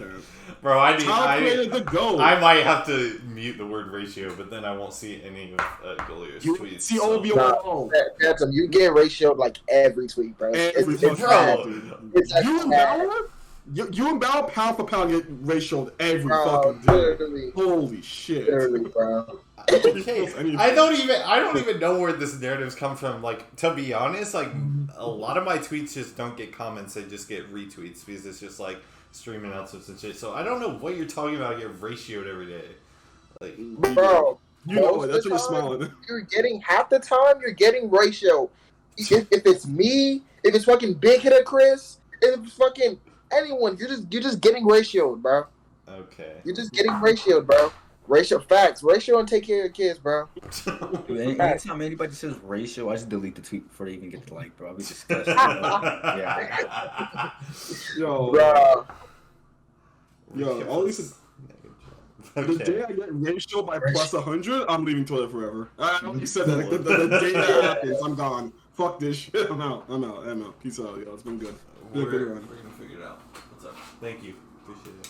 Bro, I might have to mute the word ratio, but then I won't see any of GOLIIER's You tweets. see so. OBO. Phantom, you get ratioed like every tweet, bro. Every It's fucking bad. tweet. It's You and bad. Bauer? You and Bauer pound for pound get ratioed every Bro, fucking day. literally, Holy shit. literally, bro. Okay. I don't even know where this narrative's come from. Like, to be honest, like a lot of my tweets just don't get comments; they just get retweets because it's just like stream announcements and shit. So I don't know what you're talking about. Get ratioed every day, like Bro, You know most it. That's of what the you're time, smiling. You're getting half the time. You're getting ratio. If it's me, if it's fucking Big Hitter Chris, if it's fucking anyone, you're just getting ratioed, bro. okay. You're just getting ratioed, bro. Ratio facts. Ratio and take care of your kids, bro. Dude, anytime anybody says ratio, I just delete the tweet before they even get the like, bro. I'll be disgusted. Yeah. Yo, all these. The Okay. day I get ratio by plus 100, I'm leaving Twitter forever. I already said that. Like, the day that happens, I'm gone. Fuck this shit. I'm out. Peace out, yo. It's been good. We're Been a good run. gonna figure it out. What's up? Thank you. Appreciate it.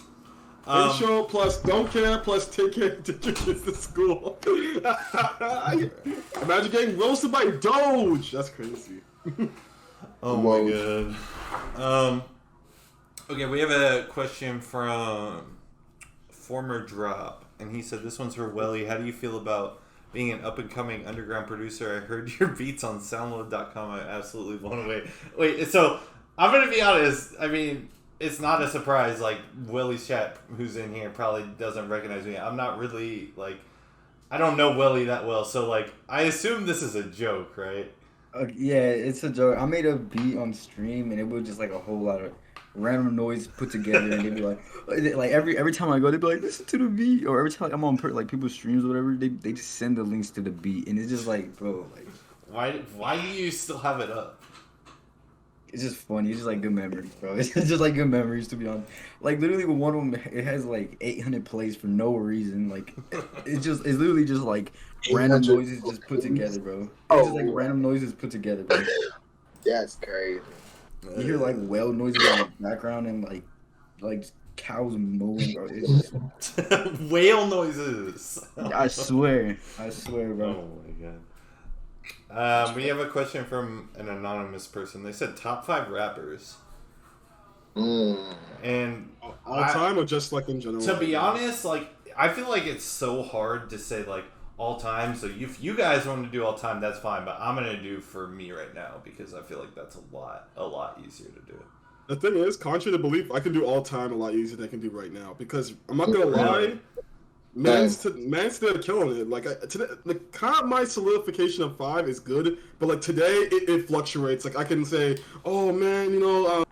Ratio plus don't care plus take care of your kids to school. Imagine getting roasted by Doge. That's crazy. Oh my god. Okay, we have a question from Former Drop, and he said this one's for WELLI. How do you feel about being an up-and-coming underground producer? I heard your beats on SoundCloud.com. I'm absolutely blown away. Wait, so I'm gonna be honest. I mean, it's not a surprise. Like WELLI's chat, who's in here, probably doesn't recognize me. I'm not really like, I don't know WELLI that well, so like, I assume this is a joke, right? Yeah, it's a joke. I made a beat on stream, and it was just like a whole lot of random noise put together, and they'd be like every time I go, they'd be like, listen to the beat, or every time I'm on like people's streams or whatever, they just send the links to the beat, and it's just like, bro, like Why do you still have it up? it's just funny. It's just like good memories, bro. It's just like good memories, to be honest. Like literally, with one of them, it has like 800 plays for no reason. Like it's literally just like random noises just put together, bro. It's just like random noises put together, bro. That's crazy. You hear like whale noises in the background and like cows mooing, bro. It's just, Whale noises. I swear, bro. Oh my god. We have a question from an anonymous person. They said top 5 rappers. And All time or just like in general? to be honest, like I feel like it's so hard to say like all time. So if you guys want to do all time, that's fine. But I'm gonna do for me right now because I feel like that's a lot easier to do. The thing is, contrary to belief, I can do all time a lot easier than I can do right now. Because I'm not gonna lie, man's still killing it. Like today, like kind of my solidification of 5 is good, but like today it fluctuates. Like I can say, oh man, you know,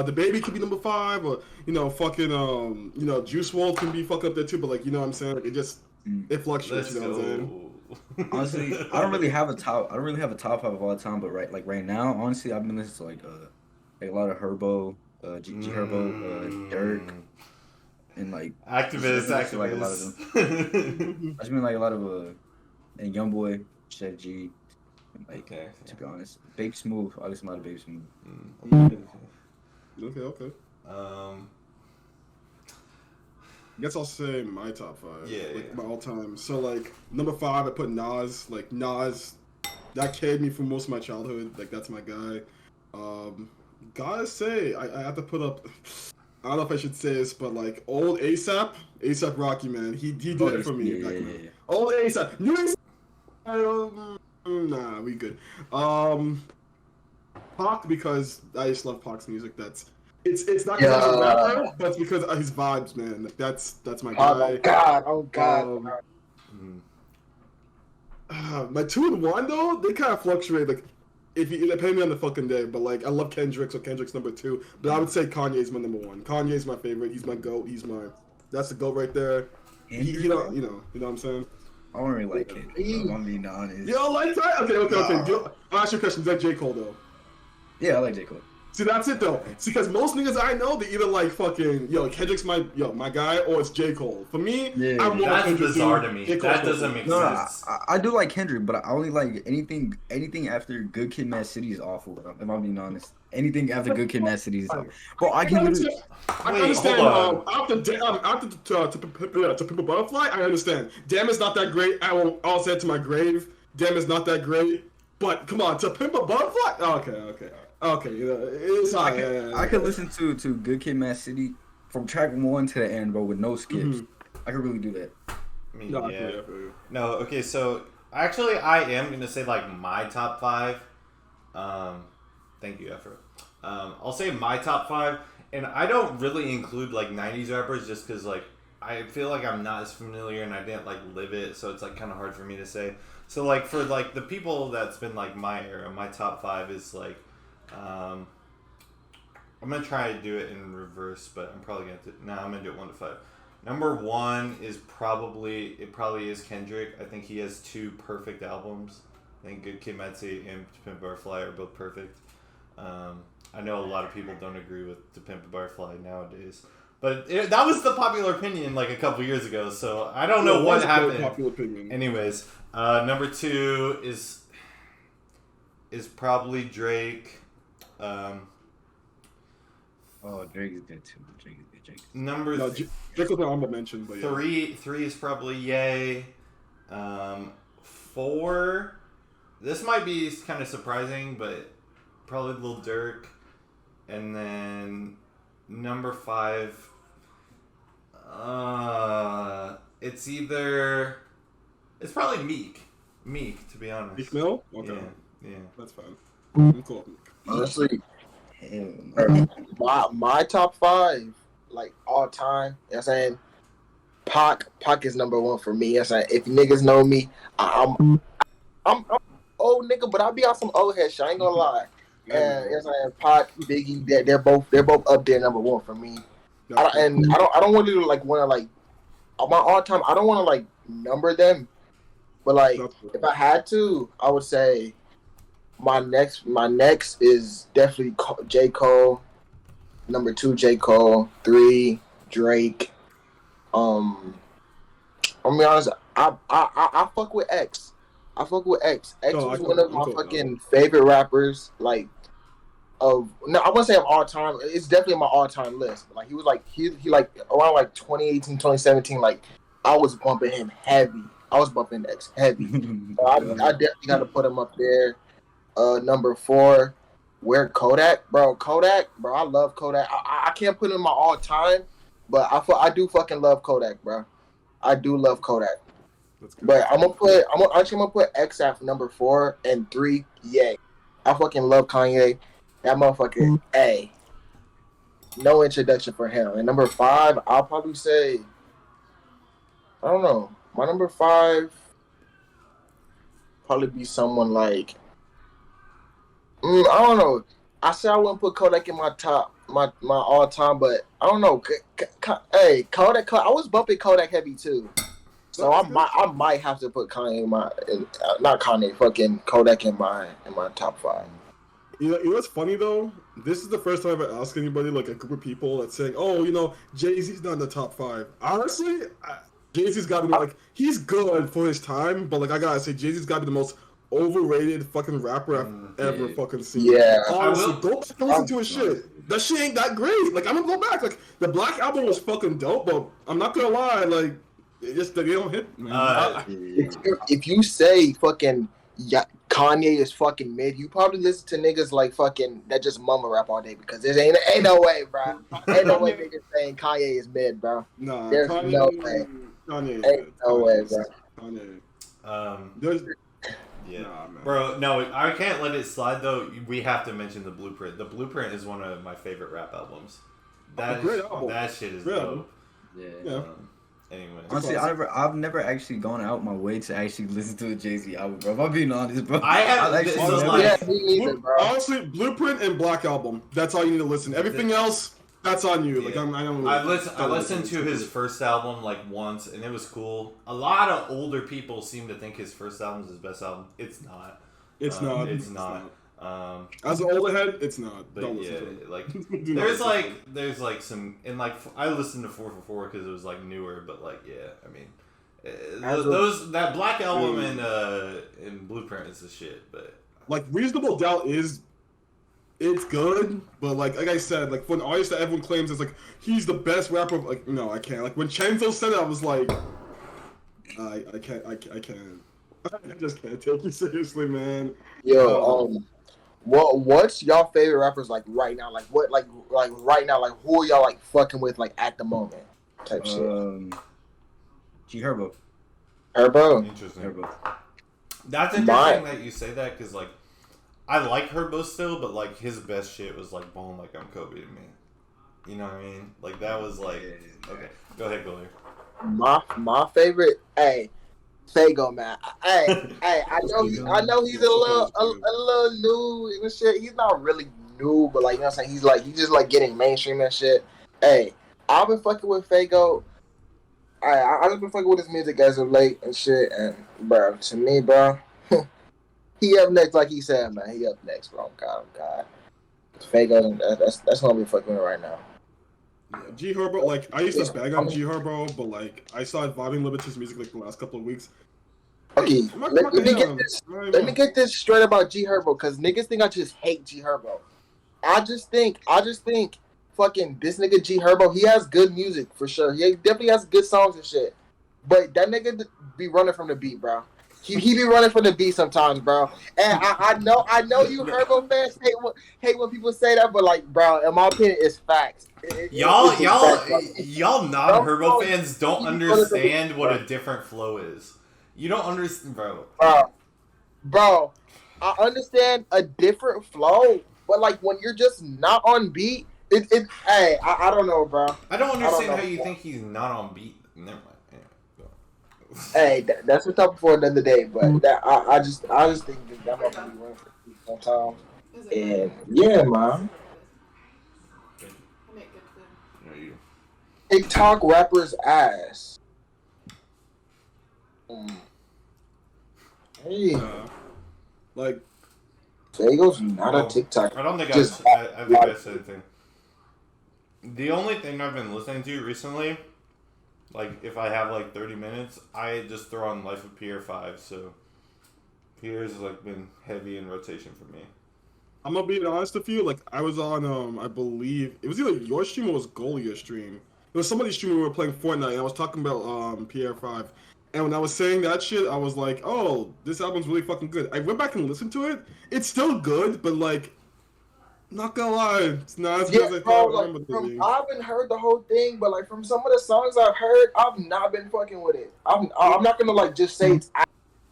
the baby could be number 5, or you know, fucking you know, Juice WRLD can be fucked up there too. But like, you know what I'm saying? Like it fluctuates. Let's you know what I'm saying? go. Honestly, I don't really have a top 5 of all time, but right now, honestly, I've been listening to like a lot of Herbo, G Herbo, Dirk, and like Activist. like a lot of them. I just mean like a lot of and YoungBoy, Chef G, and like to be honest, Baby Smooth. I listen to a lot of Baby Smooth. Okay. I guess I'll say my top 5. My all time. So like number 5, I put Nas. Like Nas, that carried me for most of my childhood. Like that's my guy. Gotta say, I have to put up. I don't know if I should say this, but like old ASAP Rocky, man, he did it for me. Yeah. Old ASAP, new ASAP. Nah, we good. Pac because I just love Pac's music. It's not because he's a rapper, but it's because of his vibes, man. Like, that's my guy. Oh god. My 2 and 1 though, they kind of fluctuate. Like, if you depending on the fucking day, but like I love Kendrick, so Kendrick's number 2. But I would say Kanye's my number 1. Kanye's my favorite. He's my goat. That's the goat right there. You know what I'm saying? I don't really like it. I'm being honest. You don't like that? Okay. I'll ask you a question. Is that J. Cole though? Yeah, I like J. Cole. See, that's it though. See, because most niggas I know, they either like fucking Kendrick's my guy, or it's J. Cole. For me, I'm more that's Kendrick bizarre to me. That doesn't make sense. I do like Kendrick, but I only like anything after Good Kid, Mad City is awful. If I'm being honest, anything after Good Kid, Mad City is awful. Bro, I can literally. I understand. After to Pimp a Butterfly, I understand. Damn, it's not that great. I'll say it to my grave. Damn, it's not that great. But come on, to Pimp a Butterfly. Okay, it's I could listen to Good Kid, Mad City from track 1 to the end, bro, with no skips. Mm-hmm. I could really do that. No, okay, so actually I am gonna say like my top 5. Thank you, Efra. I'll say my top 5, and I don't really include like 90s rappers just because like I feel like I'm not as familiar and I didn't like live it, so it's like kind of hard for me to say. So like for like the people that's been like my era, my top 5 is like. I'm gonna try to do it in reverse, but I'm probably I'm gonna do it 1 to 5. Number 1 is probably is Kendrick. I think he has 2 perfect albums. I think Good Kid, Mad City and To Pimp a Butterfly are both perfect. I know a lot of people don't agree with To Pimp a Butterfly nowadays, but that was the popular opinion like a couple years ago. So I don't know what happened. Popular opinion. Anyways, number 2 is probably Drake. Drake is good too. Drake. Number Drake was an honorable mention, but 3 is probably Ye. 4, this might be kind of surprising, but probably Lil Durk. And then number 5, it's probably Meek, to be honest. Meek Mill? Okay. Yeah. That's fine. I'm cool. Honestly, my top 5, like all time, you know what I'm saying? Pac is number 1 for me. You know what I'm saying? If niggas know me, I'm old nigga, but I be on some old head shit. I ain't gonna lie. And you know what I'm saying? Pac, Biggie, they're both up there number 1 for me. I don't want to like want to like my all time. I don't want to like number them, but like if I had to, I would say. My next is definitely J. Cole. Number 2, J. Cole. 3, Drake. I'll be honest. I fuck with X. X was one of my fucking favorite rappers. Like, I wouldn't say of all time. It's definitely my all time list. But like he was like he like around like 2018, 2017. Like I was bumping him heavy. I was bumping X heavy. So I definitely got to put him up there. Number 4, where Kodak, bro. I love Kodak. I can't put him in my all time, but I do fucking love Kodak, bro. I do love Kodak. But I'm gonna put X at number 4 and 3. Yay! I fucking love Kanye. That motherfucker. A. No introduction for him. And number 5, I'll probably say. I don't know. My number 5 probably be someone like. I don't know. I said I wouldn't put Kodak in my top, my all time, but I don't know. Hey, Kodak. I was bumping Kodak heavy too, so I might have to put Kanye not Kanye, fucking Kodak in my top 5. You know what's funny though? This is the first time I've ever asked anybody, like a group of people, that's saying, "Oh, Jay-Z's not in the top 5." Honestly, Jay-Z's got to be like he's good for his time, but like I gotta say, Jay-Z's got to be the most overrated fucking rapper I've ever fucking seen. Yeah. Honestly, go listen to his shit. That shit ain't that great. Like, I'm gonna go back. Like, the Black album was fucking dope, but I'm not gonna lie. Like, they don't hit. If you say fucking Kanye is fucking mid, you probably listen to niggas like fucking that just mumble rap all day because there ain't no way, bro. Ain't no way niggas saying Kanye is mid, bro. Nah, there's no way. Kanye ain't no way, bro. Kanye. Yeah, Nah, man. bro. No, I can't let it slide though. We have to mention the Blueprint. The Blueprint is one of my favorite rap albums. Great album. That shit is Great album. dope. Yeah. Anyway, Honestly, I've never actually gone out my way to actually listen to a Jay-Z album, bro. If I'm being honest, bro. I have. Me neither, bro. Honestly, Blueprint and Black Album. That's all you need to listen. Everything else, that's on you. Yeah. Like I don't. I listened to his first album like once, and it was cool. A lot of older people seem to think his first album is his best album. It's not. It's not. It's not. As an older head, it's not. But Don't yeah, listen to it. like there's like some, and like I listened to 444 because it was like newer, but like yeah, I mean, that Black Album and Blueprint is the shit, but like Reasonable Doubt it's good, but like I said, like for an artist that everyone claims is like he's the best rapper, like no, I can't. Like when Chenzo said it, I was like, I can't. I just can't take you seriously, man. Yo, what's y'all favorite rappers like right now? Like what, like right now, like who are y'all like fucking with like at the moment? Type shit. G Herbo. Interesting. Herbo. That's interesting that you say that because like I like Herbo still, but like his best shit was like Bone Like I'm Kobe to me. You know what I mean? Like that was like okay. Go ahead, GOLIIER. My favorite, Fago, man. I know he's a little new and shit. He's not really new, but like you know what I'm saying. He's just like getting mainstream and shit. Hey, I've been fucking with Fago. I just been fucking with his music as of late and shit. And bro, to me, bro, he up next, like he said, man. He up next, bro. God. Fago, that's what I'm fucking with right now. G Herbo, like I used to bag on G Herbo, but like I started vibing a little bit to his music like the last couple of weeks. Okay, let me get this straight about G Herbo, because niggas think I just hate G Herbo. I just think fucking this nigga G Herbo, he has good music for sure. He definitely has good songs and shit. But that nigga be running from the beat, bro. He be running from the beat sometimes, bro. And I know you Herbo fans hate when people say that, but like, bro, in my opinion, it's facts. Y'all non-Herbo fans don't understand what a different flow is. You don't understand, bro. Bro, I understand a different flow, but like when you're just not on beat, hey, I don't know, bro. I don't understand how you think he's not on beat. Never mind. Hey, that's what topic for another day. But that I just think that might be running for beat sometimes. And yeah, man. TikTok rappers ass. Hey, like Fago's not a TikTok. I don't think I think I said anything. The only thing I've been listening to recently, like if I have like 30 minutes, I just throw on Life of Pierre 5. So Pierre's has like been heavy in rotation for me. I'm gonna be honest with you. Like I was on, I believe it was either your stream or it was GOLIIER stream. It was somebody's stream. We were playing Fortnite, and I was talking about Pierre 5. And when I was saying that shit, I was like, "Oh, this album's really fucking good." I went back and listened to it. It's still good, but like, not gonna lie, it's not as good as I thought. I haven't heard the whole thing, but like from some of the songs I've heard, I've not been fucking with it. I'm not gonna like just say it's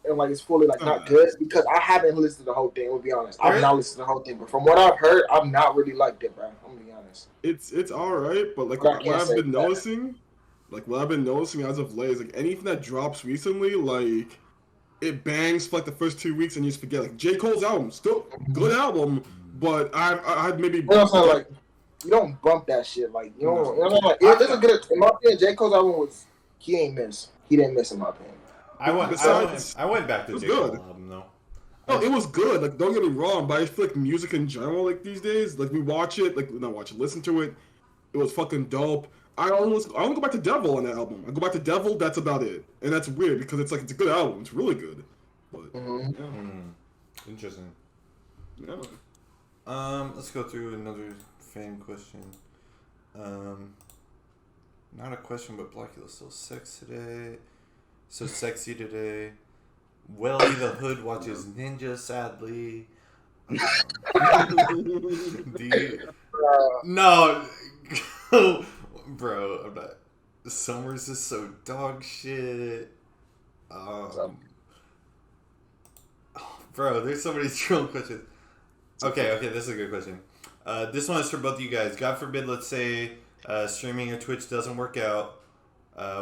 and like it's fully like not good because I haven't listened to the whole thing. We'll be honest, I've not listened to the whole thing, but from what I've heard, I've not really liked it, bro. I'm gonna be honest. It's all right, but like what I've been noticing. Like, what I've been noticing as of late is, like, anything that drops recently, like, it bangs for, like, the first 2 weeks and you just forget. Like, J. Cole's album, still good album, but I'd maybe... You know what I'm saying? Like, you don't bump that shit. Like, you know what I'm saying? Like, it is a good... In my opinion, J. Cole's album was... He didn't miss in my opinion. I went back to J. Cole's album, though. No, it was good. Like, don't get me wrong, but I feel like music in general, like, these days, like, we watch it, like, not watch it, listen to it. It was fucking dope. I only go back to Devil on that album. I go back to Devil, that's about it. And that's weird because it's like it's a good album. It's really good. But interesting. Yeah. Let's go through another fan question. Not a question, but BLACKULA's so sexy today. WELLI the Hood watches Ninja sadly. No. Bro, I'm not. Summers is so dog shit. Bro, there's so many troll questions. Okay, this is a good question. This one is for both of you guys. God forbid, let's say streaming or Twitch doesn't work out.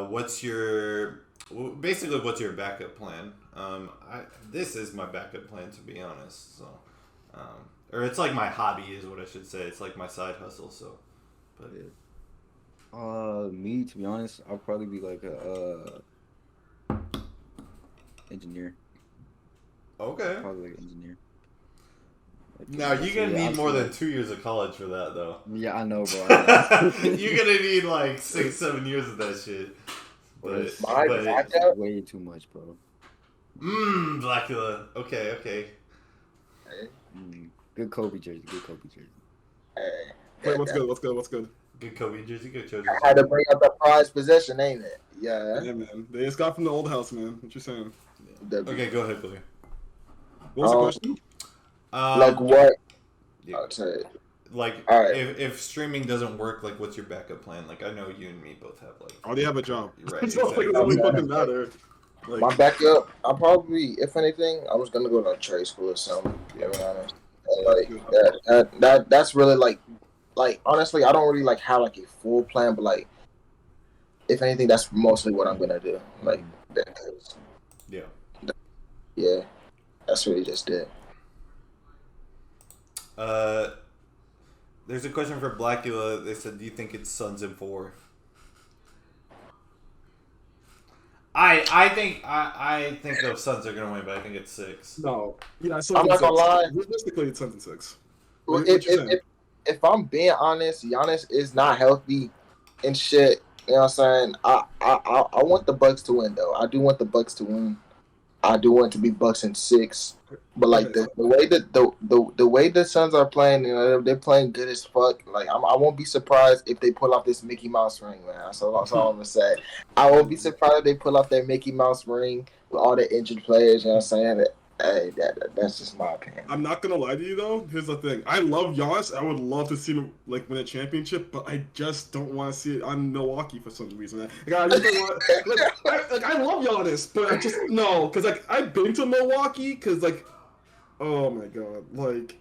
What's your backup plan? This is my backup plan, to be honest. So, or it's like my hobby is what I should say. It's like my side hustle. So, but me, to be honest, I'll probably be like a engineer. Okay. Probably like an engineer. Now you're gonna need more than 2 years of college for that, though. Yeah, I know, bro. You're gonna need like 6-7 years of that shit. But it's way too much, bro. BLACKULA. Okay. Good Kobe jersey. Wait, what's good? Good Kobe jersey. Good jersey. I had to bring up the prized possession, ain't it? Yeah. Yeah, man. They just got from the old house, man. What you saying? Okay, go ahead, Billy. What was the question? Like what? Yeah. I'll tell you. Like, right. if streaming doesn't work, like, what's your backup plan? Like, I know you and me both have, like... Oh, they have a job. Right, It's not like it exactly. doesn't fucking matter. Like, My backup, I'll probably, if anything, I was gonna go to a trade school or something, to be honest. And like, that's really, like, honestly, I don't really, like, have, like, a full plan, but, like, if anything, that's mostly what I'm gonna do. Like, yeah, that's really just it. There's a question for BLACKULA. They said, do you think it's Suns in 4? I think the Suns are gonna win, but I think it's 6. no. Yeah, I'm not gonna lie. Realistically, it's 7 and 6. If I'm being honest, Giannis is not healthy and shit. You know what I'm saying? I want the Bucks to win, though. I do want the Bucks to win. I do want it to be Bucks in 6. But like the way that the way the Suns are playing, you know, they're playing good as fuck. Like I won't be surprised if they pull off this Mickey Mouse ring, man. That's all I'm gonna say. I won't be surprised if they pull off their Mickey Mouse ring with all the injured players. You know what I'm saying? Hey, that's just my opinion. I'm not gonna lie to you though. Here's the thing: I love Giannis. I would love to see him like win a championship, but I just don't want to see it on Milwaukee for some reason. Like, I just don't want. I love Giannis, but I just no, because like I've been to Milwaukee, because like, oh my god, like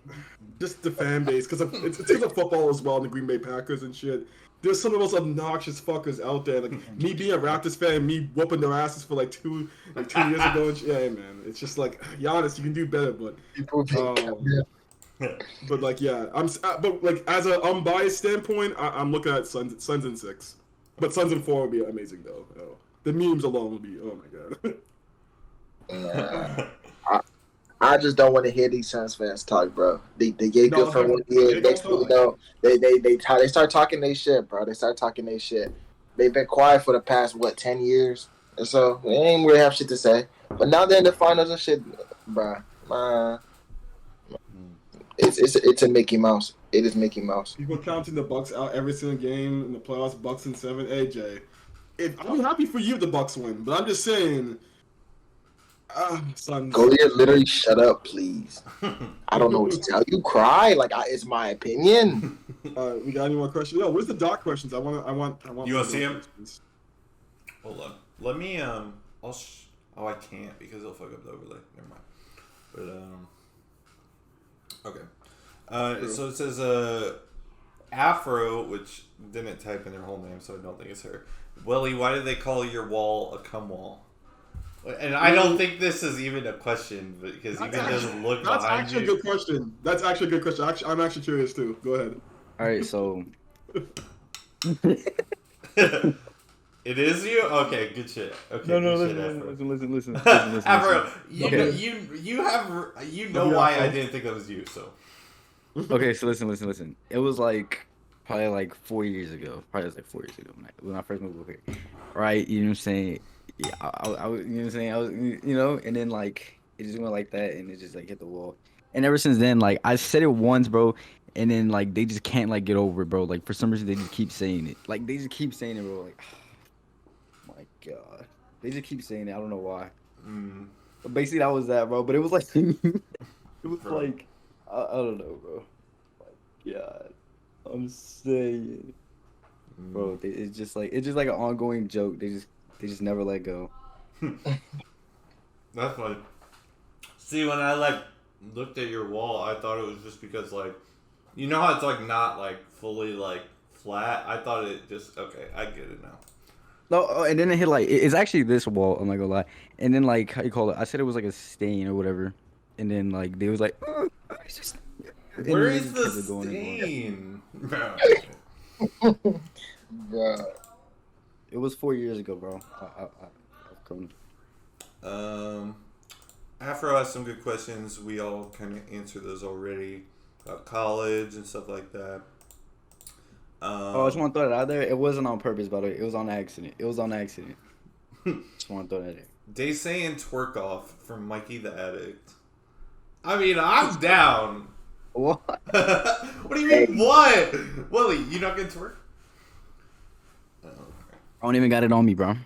just the fan base, because it's because of football as well, and the Green Bay Packers and shit. There's some of the most obnoxious fuckers out there. Like me being a Raptors fan, me whooping their asses for like 2 years ago. And yeah, man, it's just like Giannis, you can do better, but but like yeah, but like as an unbiased standpoint, I'm looking at Suns in 6, but Suns in 4 would be amazing though. Oh, the memes alone would be oh my god. I just don't want to hear these Suns fans talk, bro. They get good for 1 year. Next thing you know, they start talking their shit, bro. They start talking their shit. They've been quiet for the past 10 years, and so they ain't really have shit to say. But now they're in the finals and shit, bro. It's a Mickey Mouse. It is Mickey Mouse. People counting the Bucks out every single game in the playoffs. Bucks in 7. AJ, I'm happy for you, the Bucks win, but I'm just saying. Suns. GOLIIER, literally shut up, please. I don't know what to tell you. Cry, like it's my opinion. We got any more questions? Yo, where's the doc questions? I want. You want to see him? Hold on. Let me. I can't because it'll fuck up the overlay. Never mind. But okay. So it says Afro, which didn't type in their whole name, so I don't think it's her. WELLI, why do they call your wall a cum wall? And I don't think this is even a question, because even doesn't look behind you. That's actually a good question. That's actually a good question. I'm actually curious too. Go ahead. All right, so it is you? Okay, good shit. Okay, no, listen. Afro, you know why I didn't think that was you. So okay, so listen. It was like probably like 4 years ago. When I first moved over here. Right, you know what I'm saying? Yeah, I was, you know what I'm saying? I was, you know, and then like it just went like that, and it just like hit the wall. And ever since then, like I said it once, bro, and then like they just can't like get over it, bro. Like for some reason they just keep saying it. Like they just keep saying it, bro. Like, oh my god, they just keep saying it. I don't know why. But basically that was that, bro. But it was like it was like I don't know, bro. Like God, I'm saying, bro. It's just like an ongoing joke. They just never let go. That's funny. See, when I like looked at your wall, I thought it was just because like, you know how it's like not like fully like flat. I thought it just okay. I get it now. No, and then it hit like it's actually this wall. I'm not gonna lie. And then like how you call it? I said it was like a stain or whatever. And then like they was like, it's just. Where is the stain? Bro. Bro. It was 4 years ago, bro. I've grown. Afro asked some good questions. We all kind of answered those already about college and stuff like that. I just want to throw that out there. It wasn't on purpose, by the way. It was on accident. Just want to throw that in. They saying twerk off from Mikey the Addict. I mean, I'm down. What? What do you mean, what? Willie, you not gonna twerk? Oh, okay. I don't even got it on me, bro.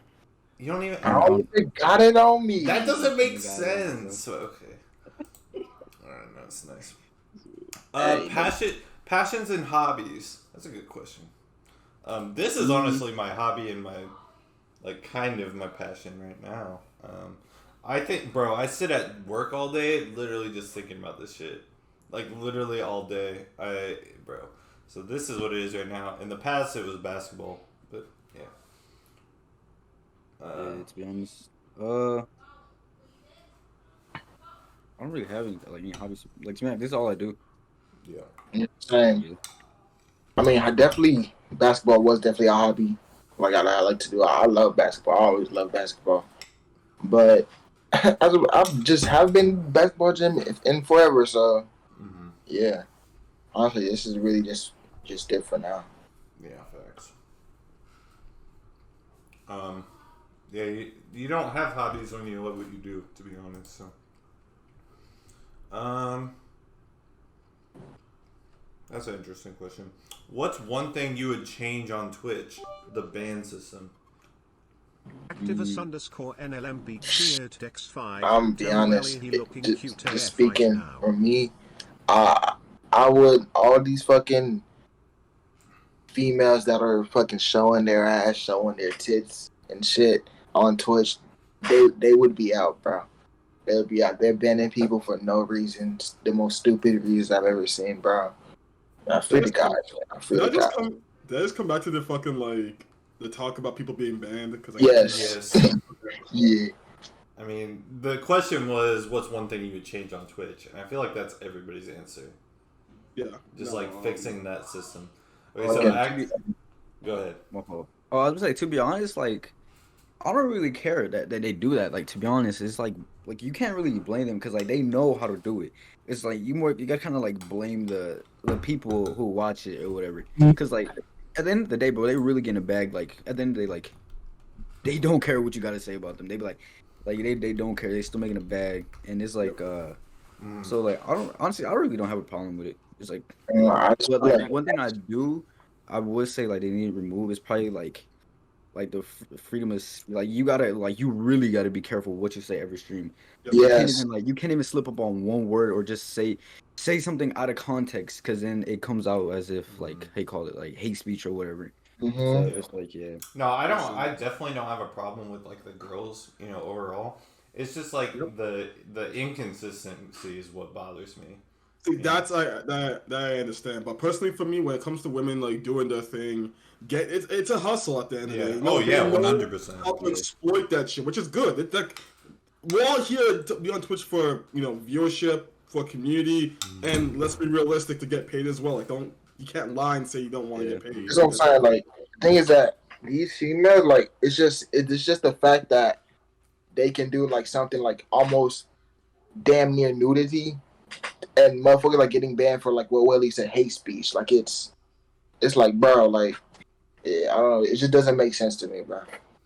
You don't even... I don't even got it on me. That doesn't make sense. Okay. Alright, that's nice. Passions and hobbies. That's a good question. This is honestly my hobby and my, like, kind of my passion right now. I think, bro, I sit at work all day literally just thinking about this shit. Like, literally all day. Bro. So this is what it is right now. In the past, it was basketball. But, yeah. To be honest, I don't really have any hobbies. Like, man, this is all I do. Yeah. Same. I mean, basketball was definitely a hobby. Like, I like to do. I love basketball. I always love basketball. But I just have been basketball gym in forever, so yeah. Honestly, this is really just different now. Yeah, facts. Yeah, you don't have hobbies when you love what you do, to be honest. So, that's an interesting question. What's one thing you would change on Twitch? The ban system. Activus _ NLMB cheered Dex5. I'm be honest. Just speaking for me, I would all these fucking females that are fucking showing their ass, showing their tits and shit on Twitch, they would be out, bro. They would be out. They're banning people for no reason. The most stupid reasons I've ever seen, bro. I feel the guys, man. Did I just come back to the fucking like the talk about people being banned? Because yes. Yeah. I mean, the question was, what's one thing you would change on Twitch? And I feel like that's everybody's answer. Yeah. Just fixing that system. Okay, so go ahead. Oh, I was gonna say, to be honest, like, I don't really care that they do that. Like, to be honest, it's like you can't really blame them because like they know how to do it. It's like you gotta kind of like blame the people who watch it or whatever. Because like at the end of the day, bro, they really get in a bag. Like at the end of the day, like they don't care what you gotta say about them. They be like they don't care. They still making a bag, and it's like so like I really don't have a problem with it. It's like, but like one thing I would say like they need to remove is probably like the freedom of like you really gotta be careful what you say every stream. Yes. You can't even slip up on one word or just say something out of context because then it comes out as if like they call it like hate speech or whatever. So it's like No, I don't. I definitely don't have a problem with like the girls. Overall, it's just like the inconsistency is what bothers me. See, that's that I understand, but personally for me, when it comes to women like doing their thing, it's a hustle at the end of the day. 100%. How to exploit that shit, which is good. It's like we're all here to be on Twitch for viewership, for community, and let's be realistic to get paid as well. Like you can't lie and say you don't want to get paid. That's what I'm saying. Like the thing is that these females, like it's just the fact that they can do like something like almost damn near nudity. And motherfucker like getting banned for like what WELLI said, hate speech. Like it's like, bro, like I don't know. It just doesn't make sense to me, bro.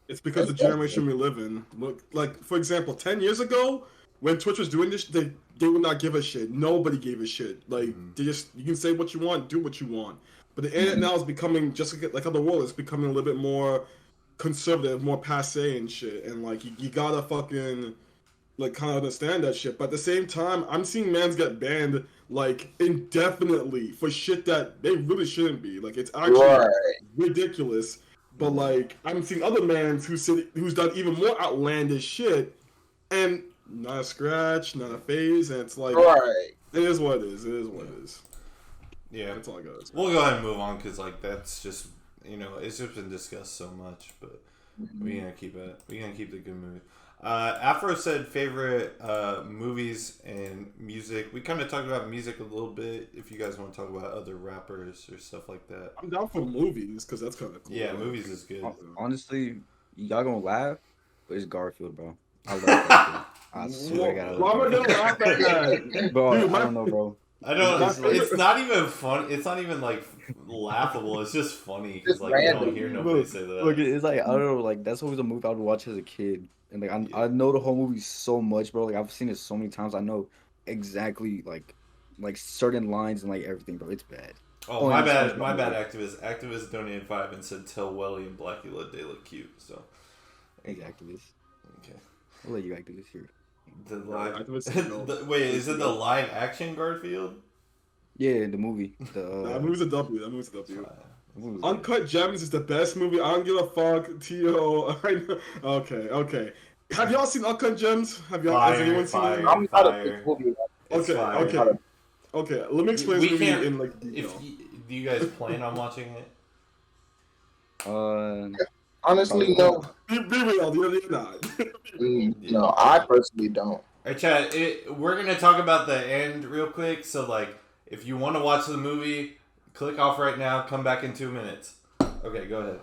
It's because the generation we live in. Look, like for example, 10 years ago when Twitch was doing this, they would not give a shit. Nobody gave a shit. Like you can say what you want, do what you want. But the internet now is becoming just like how the world is becoming a little bit more conservative, more passe and shit. And like you gotta fucking like kind of understand that shit, but at the same time, I'm seeing mans get banned like indefinitely for shit that they really shouldn't be. Like it's actually ridiculous. But like I'm seeing other mans who's done even more outlandish shit, and not a scratch, not a phase, and it's like Right. it is what it is. It is what it is. Yeah. That's all I got. We'll go ahead and move on because like that's just it's just been discussed so much, but we're gonna keep it. We're gonna keep the good movie. Afro said favorite movies and music. We kind of talked about music a little bit. If you guys want to talk about other rappers or stuff like that, I'm down for movies because that's kind of cool. yeah, movies is good. Honestly, y'all gonna laugh, but it's Garfield, bro. I love Garfield. I swear to God. Why am I gonna laugh at that? Bro, Dude, I don't know, bro. I don't. It's It's not even fun. It's not even like laughable. It's just funny because like you don't hear nobody say that. Look, it's like I don't know, like that's always a movie I would watch as a kid, and like I know the whole movie so much, bro. Like I've seen it so many times. I know exactly like certain lines and like everything, bro. It's bad. Oh, my bad. My bad. Activist donated 5 and said tell WELLI and BLACKULA they look cute. So Exactly this. okay. I'll let you activist here. The live. No. Wait, is it the live action Garfield? Yeah, the movie. That movie's a W. That movie's a W. The movie was Uncut Gems is the best movie. I don't give a fuck. T.O. Okay. Have y'all seen Uncut Gems? Has anyone seen it? I'm not a big movie. Okay. Let me explain this movie in like detail. Do you guys plan on watching it? Honestly, no. Be real. You're not. No, I personally don't. All right, Chad. We're gonna talk about the end real quick. So, like, if you want to watch the movie, click off right now. Come back in 2 minutes. Okay, go ahead.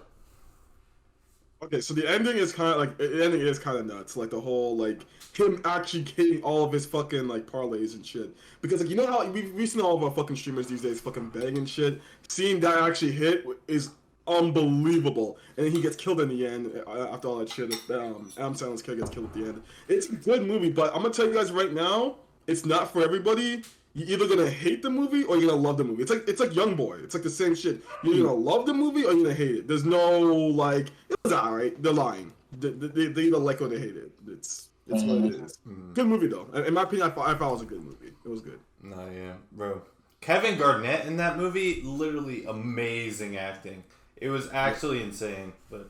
Okay, so the ending is kind of nuts. Like the whole like him actually getting all of his fucking like parlays and shit. Because like you know how we've seen all of our fucking streamers these days fucking betting and shit. Seeing that actually hit is unbelievable. And then he gets killed in the end after all that shit. Adam Sandler's character gets killed at the end. It's a good movie, but I'm gonna tell you guys right now, it's not for everybody. You're either gonna hate the movie or you're gonna love the movie. It's like Young Boy. It's like the same shit. You're gonna love the movie or you're gonna hate it. There's no like it was alright. They're lying. They either like or they hate it. It's what it is. Good movie though. In my opinion, I thought it was a good movie. It was good. No, yeah, bro. Kevin Garnett in that movie, literally amazing acting. It was actually insane. But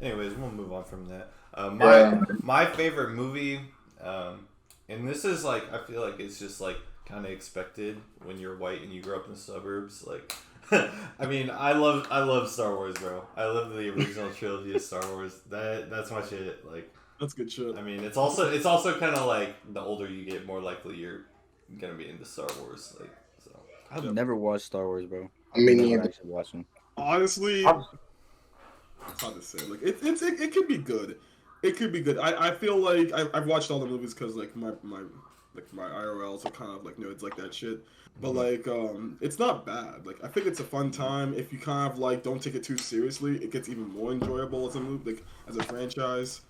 anyways, we'll move on from that. My favorite movie, and this is like I feel like it's just like kind of expected when you're white and you grow up in the suburbs. Like, I mean, I love Star Wars, bro. I love the original trilogy of Star Wars. That's my shit. Like, that's good shit. I mean, it's also kind of like the older you get, more likely you're gonna be into Star Wars. Like, so I've never watched Star Wars, bro. I mean, never actually watched them. Honestly, it's hard to say. Like, it could be good. It could be good. I feel like I've watched all the movies because like my IRLs are kind of like nerds like that shit. But like it's not bad. Like I think it's a fun time if you kind of like don't take it too seriously. It gets even more enjoyable as a movie, like as a franchise.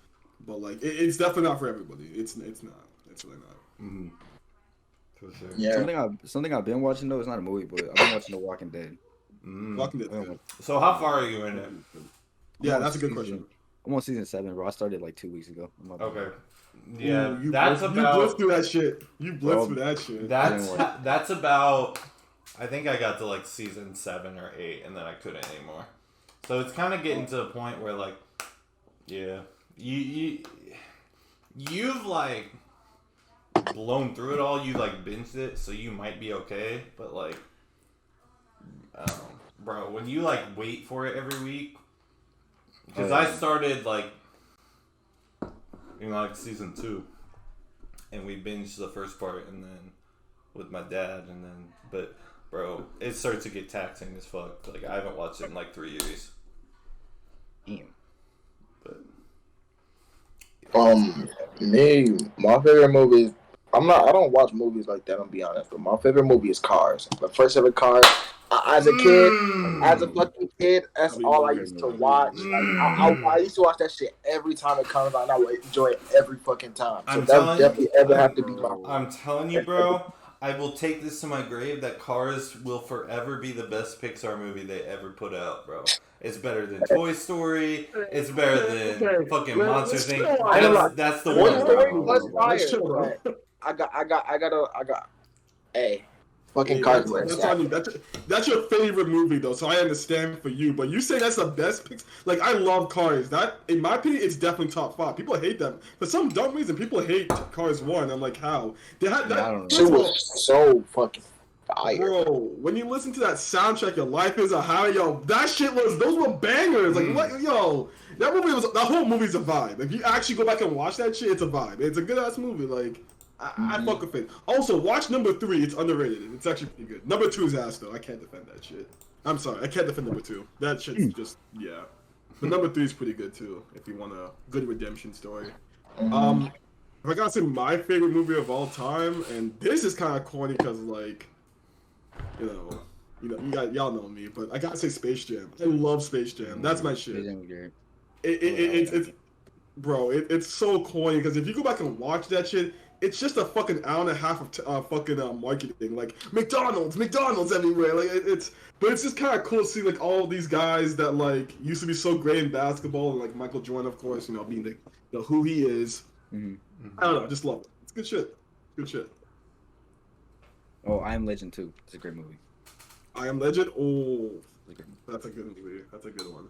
But like it's definitely not for everybody. It's not. It's really not. mm-hmm. For sure. Yeah. Something I've been watching though. It's not a movie, but I've been watching The Walking Dead. Walking Dead. Good. So how far are you in it? Yeah, that's a good question. I'm on season 7, bro. I started like 2 weeks ago. Okay. Yeah, you that's about. You blitzed through that shit. You blitzed through that shit. That's about. I think I got to like season 7 or 8, and then I couldn't anymore. So it's kind of getting to the point where like, yeah, you've like blown through it all. You like binged it, so you might be okay. But like, bro, when you like wait for it every week, because I started like. Like season 2, and we binged the first part, and then with my dad, and then but bro, it starts to get taxing as fuck. Like I haven't watched it in like 3 years. Damn. But me, my favorite movie. I don't watch movies like that. I'll be honest, but my favorite movie is Cars. My first ever Cars. As a kid, as a fucking kid, that's all I used to watch. Like, I used to watch that shit every time it comes out, and I would enjoy it every fucking time. So that would definitely ever have to be my. I'm telling you, bro. I will take this to my grave that Cars will forever be the best Pixar movie they ever put out, bro. It's better than Toy Story. It's better than fucking Monsters Inc. That's the one, bro. I got. Hey, Fucking Hey, Cars. that's on you. That's your favorite movie though, so I understand for you. But you say that's the best picks. Like I love Cars. That, in my opinion, it's definitely top 5. People hate them for some dumb reason. People hate Cars 1. I'm like, how? They had that. I don't know. Shit was so fucking fire. Bro, when you listen to that soundtrack, Your Life Is a Highway, yo, that shit was, those were bangers. Like, what, yo, that whole movie's a vibe. If you actually go back and watch that shit, it's a vibe. It's a good ass movie. Like, I fuck with it. Also, watch number 3. It's underrated. It's actually pretty good. Number 2 is ass though. I can't defend that shit. I'm sorry, I can't defend number 2. That shit's just, yeah. But number 3 is pretty good too. If you want a good redemption story. If I gotta say my favorite movie of all time, and this is kind of corny because like, y'all know me, but I gotta say Space Jam. I love Space Jam. That's my shit. It's so corny because if you go back and watch that shit, it's just a fucking hour and a half of fucking marketing, like McDonald's everywhere. Like but it's just kind of cool to see like all these guys that like used to be so great in basketball, and like Michael Jordan, of course, being the who he is. I don't know, just love it. It's good shit. Good shit. Oh, I Am Legend too. It's a great movie. I Am Legend. Oh, that's a good movie. That's a good one.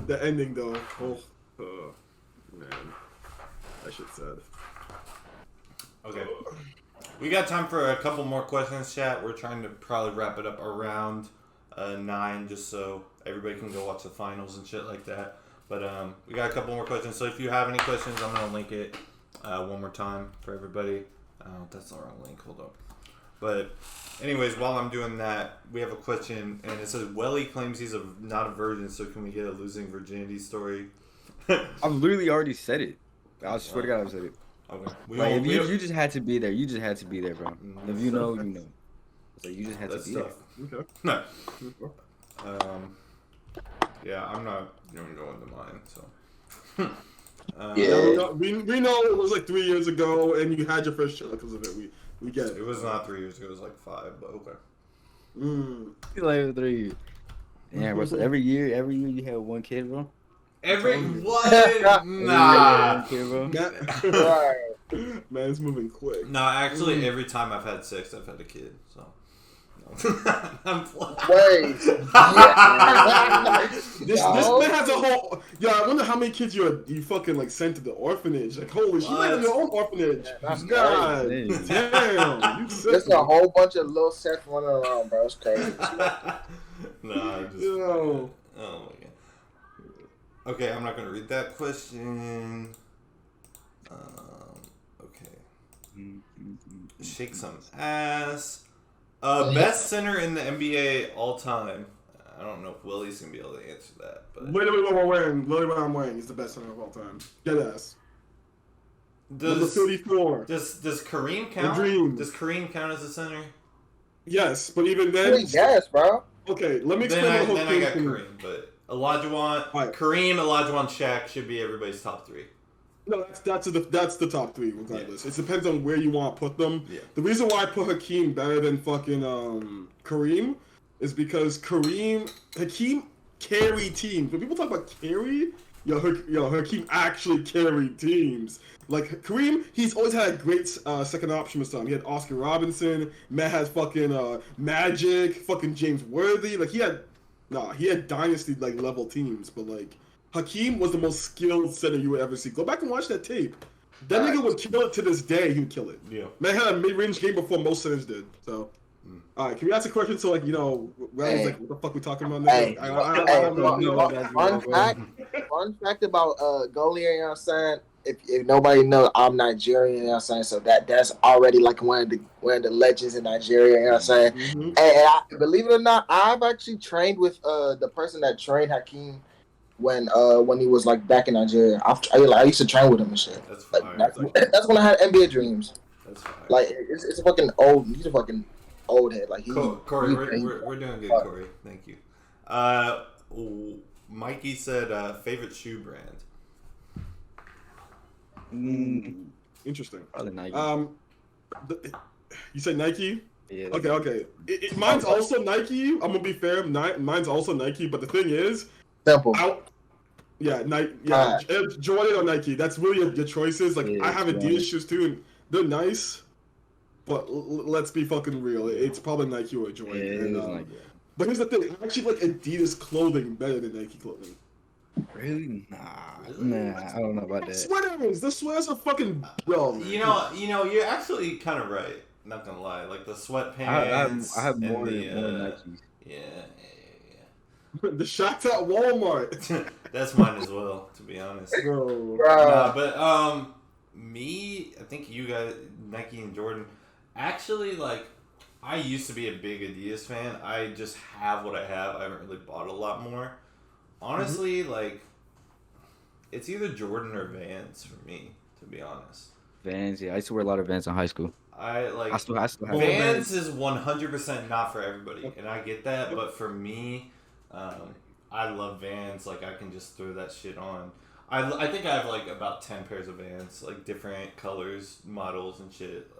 The ending though. Oh, man, that shit sad. Okay. We got time for a couple more questions, chat. We're trying to probably wrap it up around 9, just so everybody can go watch the finals and shit like that. But we got a couple more questions. So if you have any questions, I'm going to link it one more time for everybody. That's the wrong link. Hold up. But anyways, while I'm doing that, we have a question. And it says, Welly claims he's not a virgin, so can we get a losing virginity story? I've literally already said it. I swear to God, I've said it. Okay. You just had to be there. You just had to be there, bro. If you know, you know. So you just had to be tough. there. Okay. No. Yeah, I'm not going to go into mine, so. Yeah. We know it was like 3 years ago, and you had your first child because of it. We get it. It was not 3 years ago. It was like 5, but okay. Like 3 years. Yeah, bro. So every year you have one kid, bro. Every what? Nah. Man, it's moving quick. No, actually, every time I've had sex, I've had a kid. So. I'm Wait. This man has a whole. Yeah, I wonder how many kids you fucking like sent to the orphanage. Like, holy shit, you have your own orphanage. God damn, you sick. There's a whole bunch of little sets running around, bro. It's crazy. Nah, just. Yo. Oh my god. Okay, I'm not gonna read that question. Okay. Shake some ass. Best center in the NBA all time. I don't know if Willie's gonna be able to answer that, but Wait, what wearing? Literally what I'm wearing is the best center of all time. Dead ass. Number 34. Does Kareem count? The dream. Does Kareem count as a center? Yes, but even then. Yes, bro. Okay, let me explain Then the whole I thing. got Kareem, but Olajuwon, Kareem, Olajuwon, Shaq should be everybody's top 3. No, that's the top 3 regardless. Yeah. It depends on where you want to put them. Yeah. The reason why I put Hakeem better than fucking Kareem is because Hakeem carried teams. When people talk about carry, Hakeem actually carried teams. Like Kareem, he's always had a great second option with some. He had Oscar Robinson. Matt has fucking Magic, fucking James Worthy. Like he had dynasty like level teams, but like. Hakeem was the most skilled center you would ever see. Go back and watch that tape. That nigga would kill it to this day. He would kill it. Yeah. Man had a mid-range game before most centers did. So, all right, can we ask a question? So, like, like, what the fuck we talking about? Hey, I fun fact about GOLIIER, you know what I'm saying? If nobody knows, I'm Nigerian, you know what I'm saying? So that's already like one of the legends in Nigeria, you know what I'm saying? Mm-hmm. And I, believe it or not, I've actually trained with the person that trained Hakeem when he was like back in Nigeria. I used to train with him and shit. That's fine. That's when I had NBA dreams. That's fine. Like it's a fucking old. He's a fucking old head. Like Corey, we're doing good, Corey. Thank you. Mikey said favorite shoe brand. Interesting. Probably Nike. You said Nike? Yeah. Okay. Mine's also Nike. I'm gonna be fair. Mine's also Nike, but the thing is. Simple. Nike. Yeah, Jordan or Nike. That's really your choices. Like I have Adidas shoes too, and they're nice. But let's be fucking real. It's probably Nike or Jordan. Yeah, it and, was like that. but here's the thing. I actually like Adidas clothing better than Nike clothing. Really? Nah, I don't know about that. Sweaters. The sweaters are fucking dumb. You know, you're actually kind of right. Not gonna lie, like the sweatpants. I have and more the, Nikes. Yeah. The shots at Walmart. That's mine as well, to be honest. Bro. Nah, but me, I think you guys, Nike and Jordan, actually, like, I used to be a big Adidas fan. I just have what I have. I haven't really bought a lot more. Honestly, like, it's either Jordan or Vans for me, to be honest. Vans, yeah. I used to wear a lot of Vans in high school. I still have Vans is 100% not for everybody, and I get that, but for me, I love Vans. Like, I can just throw that shit on. I think I have, like, about 10 pairs of Vans, like, different colors, models, and shit.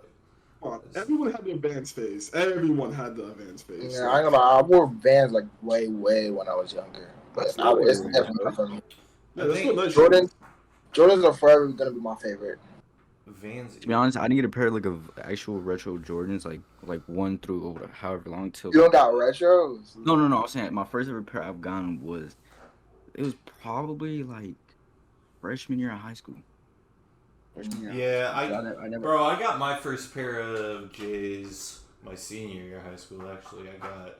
Like, everyone had their Vans phase. Everyone had the Vans phase. Yeah, I ain't gonna lie. I wore Vans, like, way when I was younger. But it's definitely not for me. Yeah, that's what nice Jordans are forever gonna be my favorite. Vans. To be honest, I need a pair like of actual retro Jordans, like 1 through however long till. You don't got retros? No. I'm saying my first ever pair I've gotten was probably like freshman year of high school. Yeah, I never. Bro, I got my first pair of J's my senior year of high school. Actually, I got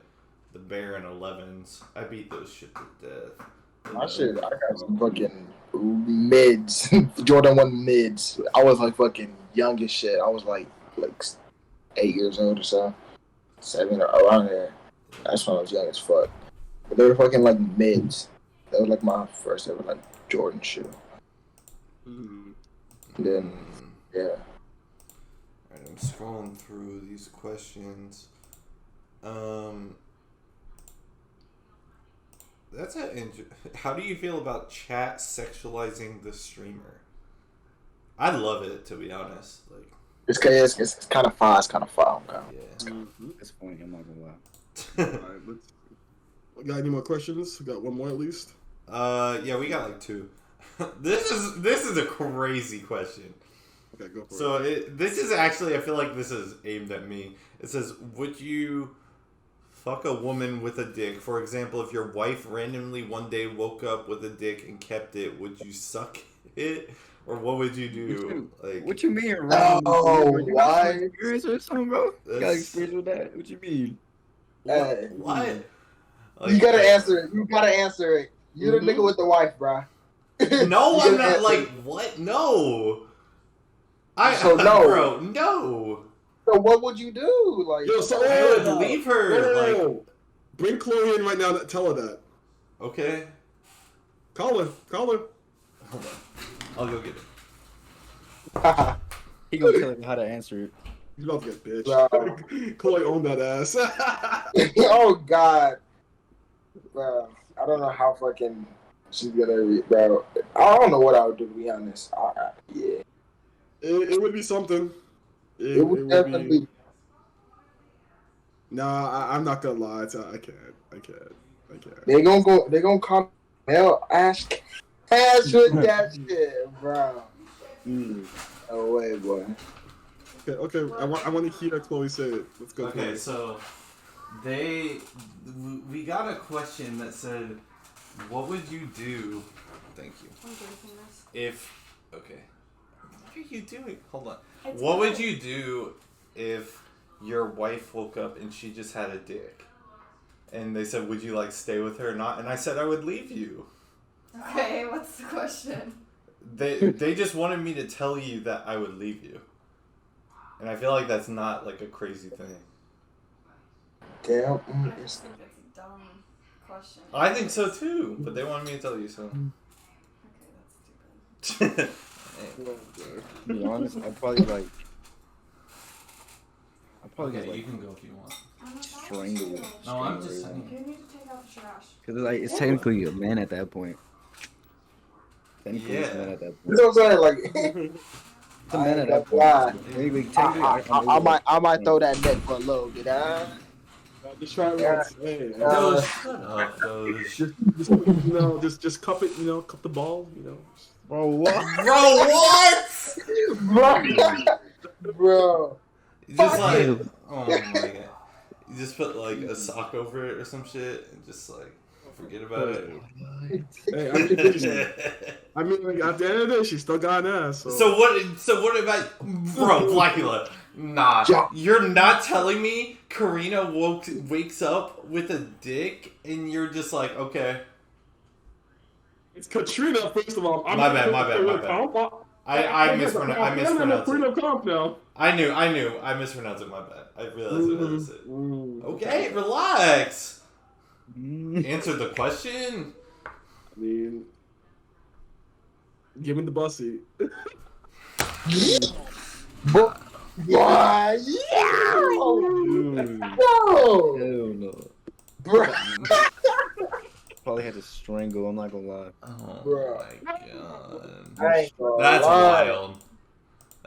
the Baron 11s. I beat those shit to death. My shit, I got some fucking mids, Jordan 1 mids. I was like fucking young as shit. I was like 8 years old or so, 7 or around there. That's when I was young as fuck. But they were fucking like mids. That was like my first ever like Jordan shoe. Mm. And then yeah. Alright, I'm scrolling through these questions. How do you feel about chat sexualizing the streamer? I love it, to be honest. Like, it's kind of fun. It's kind of fun. Okay. Yeah. It's funny. I'm not gonna lie. Alright, got any more questions? We got one more at least. Yeah, we got like 2. This is a crazy question. Okay, go for it. So this is actually, I feel like this is aimed at me. It says, would you fuck a woman with a dick? For example, if your wife randomly one day woke up with a dick and kept it, would you suck it? Or what would you do? What you mean? Why? Experience or something, bro? You got experience with that? What you mean? What? Like, You gotta answer it. You're the nigga with the wife, bruh. No, I'm not. Like, what? No. No. Bro, no. So what would you do? Like, Yo, so I would leave her. Like, bring Chloe in right now. Tell her that. Okay. Call her. Hold on. I'll go get it. He gonna tell him how to answer it. You about to get bitch. Chloe owned that ass. Oh God, bro. I don't know how fucking she's gonna, bro. I don't know what I would do, to be honest. Yeah. It would be something. It would definitely be. Nah, I'm not gonna lie. I can't. They gonna come Mel Ash with that shit, bro. No way, boy. Okay. I want to hear Chloe say it. Let's go. Okay, Chloe. so we got a question that said, "What would you do?" Thank you. I'm drinking this. Okay. What are you doing? Hold on. It's What would good. you do if your wife woke up and she just had a dick? And they said, would you like stay with her or not? And I said I would leave you. Okay, what's the question? They just wanted me to tell you that I would leave you. And I feel like that's not like a crazy thing. Damn. I just think it's a dumb question. I think so too, but they wanted me to tell you so. Okay, that's stupid. To be honest, I'd probably like. Okay, you can go if you want. Strangle. No, I'm just saying. You need to take out the trash. Because it's technically a man at that point. Technically, it's a Yeah. man at that You point. know what I'm saying? Like, It's a man at that Why? point. Technically, I might throw that neck for a little bit, huh? Just try it once. Hey, No, shut up, Doge. just cup it. Cup the ball. Bro, what? Bro, what? Bro. Just like, you. oh my god. You just put like a sock over it or some shit and just like forget about it. Hey, I mean, like, at the end of the day, she still got an ass. So, So what about bro, Blackula? Nah, you're not telling me Karina wakes up with a dick and you're just like, okay. it's Katrina, first of all. My bad. I mispronounced it. Now. I knew. I mispronounced it. My bad. I realized it as it. Okay, relax. Answer the question. I mean, give me the bussy. Why? No. Hell no. Bro. Probably had to strangle. I'm not gonna lie. Oh Bro. my god. I ain't gonna That's lie. wild.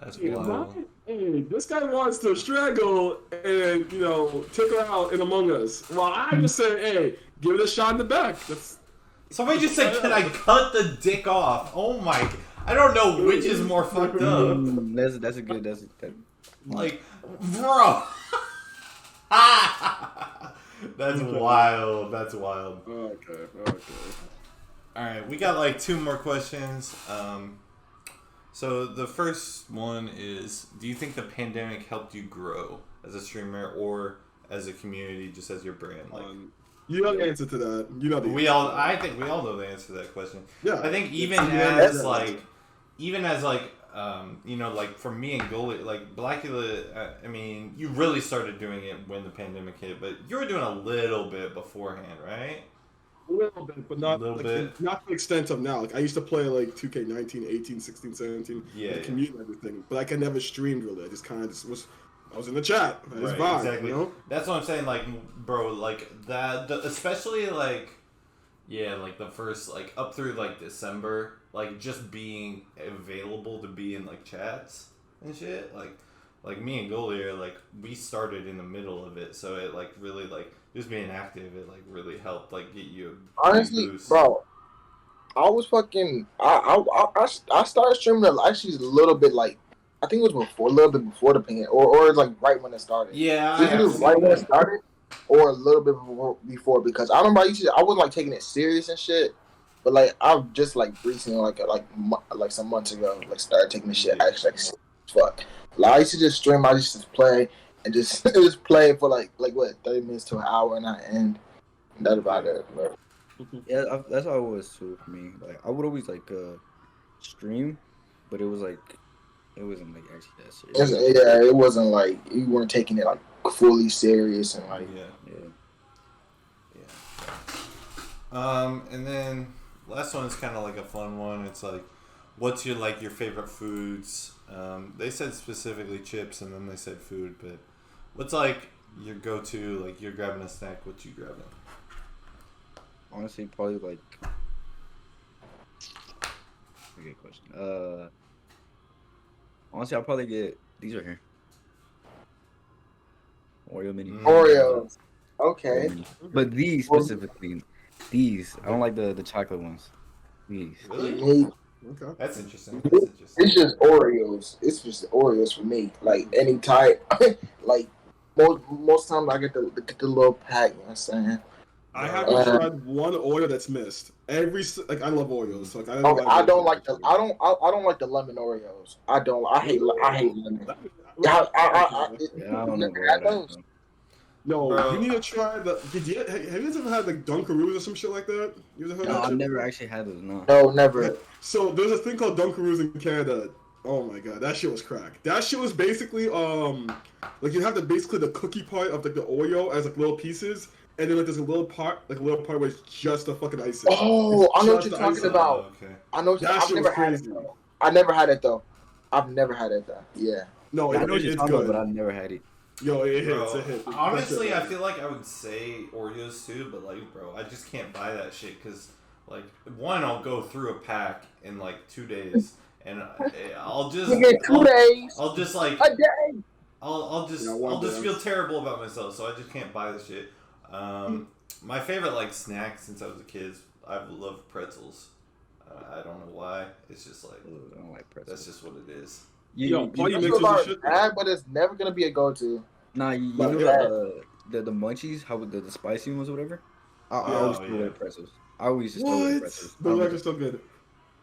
That's wild. Hey, this guy wants to strangle and, take her out in Among Us. Well, I just said, hey, give it a shot in the back. Somebody just said, "Can I cut the dick off?" Oh my! I don't know which is more fucked up. That's a good. That's Like, bro. That's wild. That's wild. Okay. All right, we got like 2 more questions. So the first one is: do you think the pandemic helped you grow as a streamer or as a community, just as your brand? Like, you know the answer to that. You know the I think we all know the answer to that question. Yeah. I think even as like, like for me and GOLIIER, like BLACKULA, I mean, you really started doing it when the pandemic hit, but you were doing a little bit beforehand, right? A little bit, but not Little like, bit. not to the extent of now. Like, I used to play like 2K19, 18, 16, 17, Yeah, the community and everything, but I could never stream really. I just kind of I was in the chat. I just Right, vibe, exactly. you know? That's what I'm saying. Like, bro, like that, especially like, yeah, like the first like up through like December, like just being available to be in like chats and shit. Like me and GOLIIER, like we started in the middle of it, so it like really like just being active, it like really helped like get you a Honestly, boost. bro, I was fucking. I started streaming actually a little bit like. I think it was a little bit before the pandemic, or it's like right when it started. Yeah, So either right when it started, or a little bit before, because I remember I wasn't like taking it serious and shit, but like I've just like recently, like some months ago, like started taking the shit actually like fuck. Like I used to just stream, I used to play and just play for like what 30 minutes to an hour and I end. And that's about it, bro. Yeah, that's how it was too for me. Like I would always like stream, but it wasn't like actually that serious. Yeah, it wasn't like you weren't taking it like fully serious and like And then last one is kind of like a fun one. It's like, what's your favorite foods? They said specifically chips, and then they said food. But what's like your go-to? Like you're grabbing a snack. What you grabbing? Honestly, probably like. A good question. Honestly, I'll probably get these right here. Oreo mini. Oreos. Okay. But these specifically, I don't like the chocolate ones. These. Really? Okay. That's interesting. It's just Oreos. It's just Oreos for me. Like any type. Like most times I get the little pack. You know what I'm saying? I haven't tried one Oreo that's missed. I love Oreos. So I don't like the lemon Oreos. I hate lemon. I don't know about that. No, you need to try the. Have you guys ever had like Dunkaroos or some shit like that? You ever heard No, that I've shit? never actually had those. No. No, never. So there's a thing called Dunkaroos in Canada. Oh my god, that shit was crack. That shit was basically like you have the cookie part of like the Oreo as like little pieces, and then like there's a little part where it's just the fucking icing. Oh, I know what Just you're the talking icing. about. Okay. I know. That I've shit never was had it crazy. though. I never had it though. I've never had it though. Yeah. No, I know what you're it's talking about, good. but I've never had it. Yo, it hits. Bro, It hits. honestly, I feel like I would say Oreos too, but like, bro, I just can't buy that shit because, like, one, I'll go through a pack in like 2 days, and I'll just You get 2 days. I'll just like A day. I'll just feel terrible about myself, so I just can't buy the shit. My favorite like snack since I was a kid, I've loved pretzels. I don't know why. It's just like I don't like pretzels. that's just what it is. Yo, party That's mix is a about shit. bad, but it's never gonna be a go-to. Nah, you But know yeah. the munchies, how the spicy ones or whatever. I Oh, always throw yeah. away pretzels. I always just throw away What? pretzels. I Those don't are really- still good.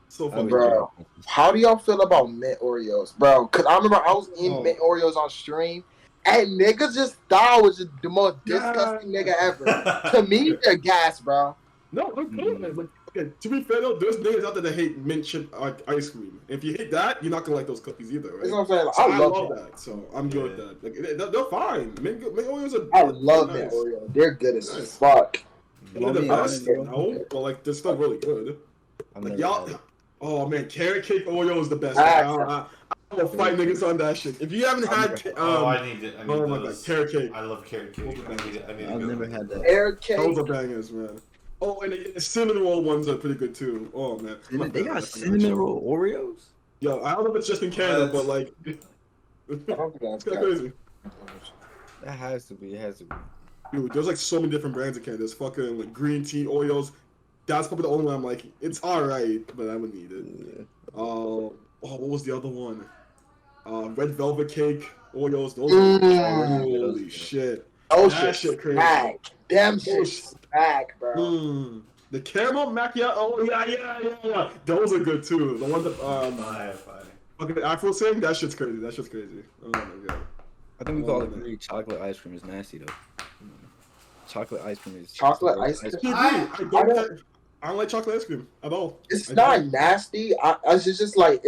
So I fun, always Bro. throw away pretzels. How do y'all feel about mint Oreos, bro? Cause I remember I was eating Oh. mint Oreos on stream, and niggas just thought I was just the most disgusting nigga ever. To me, they're gas, bro. No, they're good. Like, okay, to be fair though, there's niggas out there that hate mint chip ice cream. If you hate that, you're not gonna like those cookies either, right? That's what I'm saying. Like, So I love that. that. So I'm good with that. Like, they're fine. Mint Oreos are. I love nice. mint Oreos. They're good as Nice. fuck. They're the Yeah, best, yeah. no, but like they're still really good. I've Like never y'all, had it. oh man, carrot cake Oreo is the best. Facts. I will fight niggas on that shit. If you haven't had, I need it. I need oh my god, those. carrot cake. I love carrot cake. I need to I've go. never had that. Air cake. Those are bangers, man. Oh, and the cinnamon roll ones are pretty good too. Oh man, They got cinnamon roll Oreos? Yo, I don't know if it's just in Canada, but like, I don't think it's that's kind of crazy. That has to be. It has to be. Dude, there's like so many different brands in Canada. There's fucking like green tea Oreos. That's probably the only one I'm like, it's alright, but I would need it. Yeah. Oh, what was the other one? Red velvet cake Oreos. Those are holy shit. Oh That shit, shit crazy. smack. Damn Oh, shit, smack, bro. The caramel macchiato. Oh yeah. Those are good too. The ones that Fire. fucking Afro sing. That shit's crazy. Oh my god. I think we call Oh, it man. green chocolate ice cream is nasty though. Chocolate ice cream is Chocolate ice cream? I don't like chocolate ice cream at all. It's I not don't. nasty. It's just like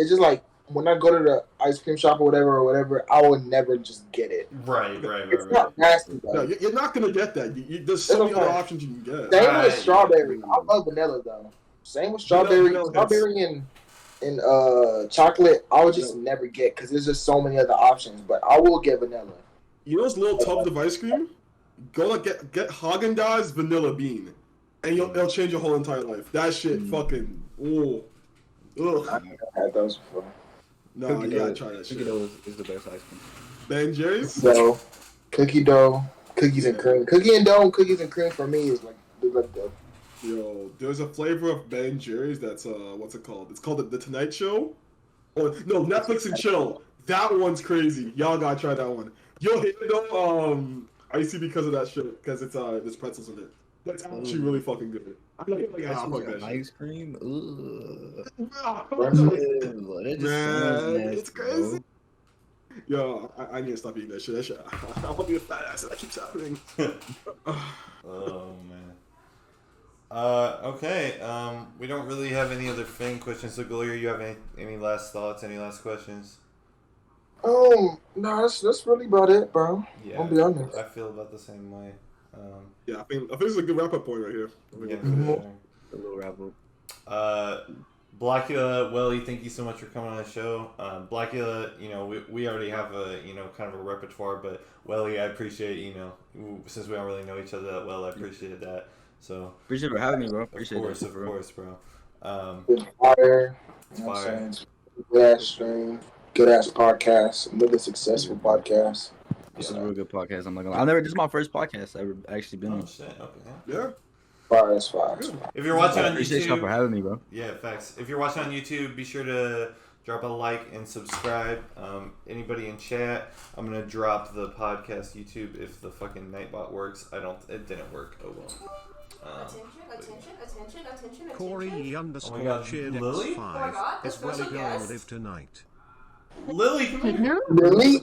when I go to the ice cream shop or whatever, I would never just get it. Right. It's not nasty No, though. you're not gonna get that. There's so many other options you can get. Same Right. with strawberry. I love vanilla though. Same with strawberry. Vanilla, Strawberry and chocolate, I would just never get because there's just so many other options. But I will get vanilla. You know those little tubs of ice cream? Go like get Haagen-Dazs vanilla bean, and it'll change your whole entire life. That shit fucking ugh. I've had those before. No, you gotta try that Cookie shit. dough is the best ice cream. Ben Jerry's. So, cookie dough, cookies and cream. Cookie and dough, cookies and cream for me is like the Yo, there's a flavor of Ben Jerry's that's what's it called? It's called the Tonight Show. Oh no, Netflix and Chill. That one's crazy. Y'all gotta try that one. You'll hate it though. Icy because of that shit. Because it's there's pretzels in it. That's actually really fucking good. I like ice cream like that shit. Ice cream? Ugh. Man, That just sounds nasty, it's crazy. Yo, I need to stop eating that shit. I want to be a fat ass and that keeps happening. Oh man. Okay. We don't really have any other fan questions. So, GOLIIER, you have any last thoughts? Any last questions? no, that's really about it, bro. Yeah. I'll be honest. I feel about the same way. Yeah, I think this is a good wrap up point right here. Yeah, for sure. A little wrap up. BLACKULA, WELLI, thank you so much for coming on the show. BLACKULA, we already have a, kind of a repertoire, but WELLI, I appreciate, since we don't really know each other that well, I appreciate that. So, Appreciate for having me, bro. Appreciate of that, course, bro. Good fire. You know what Fire. I'm saying? Good ass stream. Good ass podcast. Another successful podcast. This is a real good podcast. I'm not gonna lie. This is my first podcast I've ever actually been Oh, on. shit, okay. Yeah. Fire as fire. If you're watching I on appreciate y'all for YouTube, having me, bro. yeah, facts. If you're watching on YouTube, be sure to drop a like and subscribe. Anybody in chat, I'm gonna drop the podcast YouTube if the fucking Nightbot works. It didn't work. Oh well. Attention. Corey Oh my underscore God, cheered Lily? Oh my X5 God, is the Welly special gonna guest. live tonight. Lily, come here. Lily?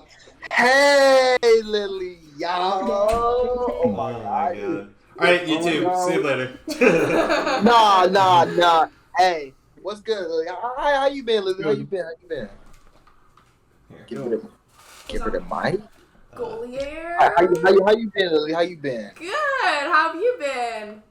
Hey, Lily, y'all. Oh my God. god. All right, Oh my YouTube. God. See you later. Nah. Hey, what's good, Lily? How you been, Lily? How you been? Here. Give her the mic. GOLIIER. How you been, Lily? How you been? Good. How have you been?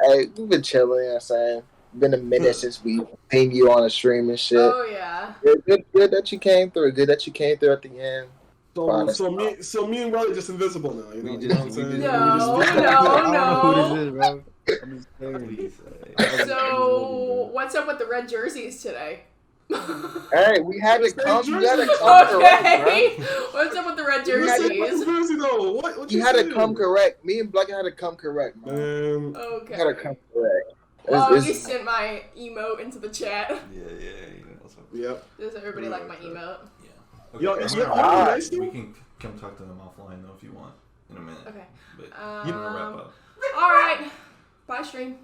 Hey, we've been chilling, you know what I'm saying? Been a minute since we seen you on the stream and shit. Oh yeah. Good that you came through. Good that you came through at the end. So me and Welly just invisible now. You know what I'm saying? No. I don't know who this is, bro. I'm just saying. Please, So what's up with the red jerseys today? Hey, we had to come. You had to come correct, Okay. What's up with the red jerseys? Jersey though. What bro. you You had to saying? come correct. Me and Black had to come correct, man. Man, You had to Okay. come correct. Oh, It's- you sent my emote into the chat. Yeah, you know what's up. yep. Does everybody like my emote? Okay, Yo, I'm is gonna it wrap all up. nice, though? We can come talk to them offline though if you want in a minute. Okay. But I'm gonna wrap up. All right. Bye, stream.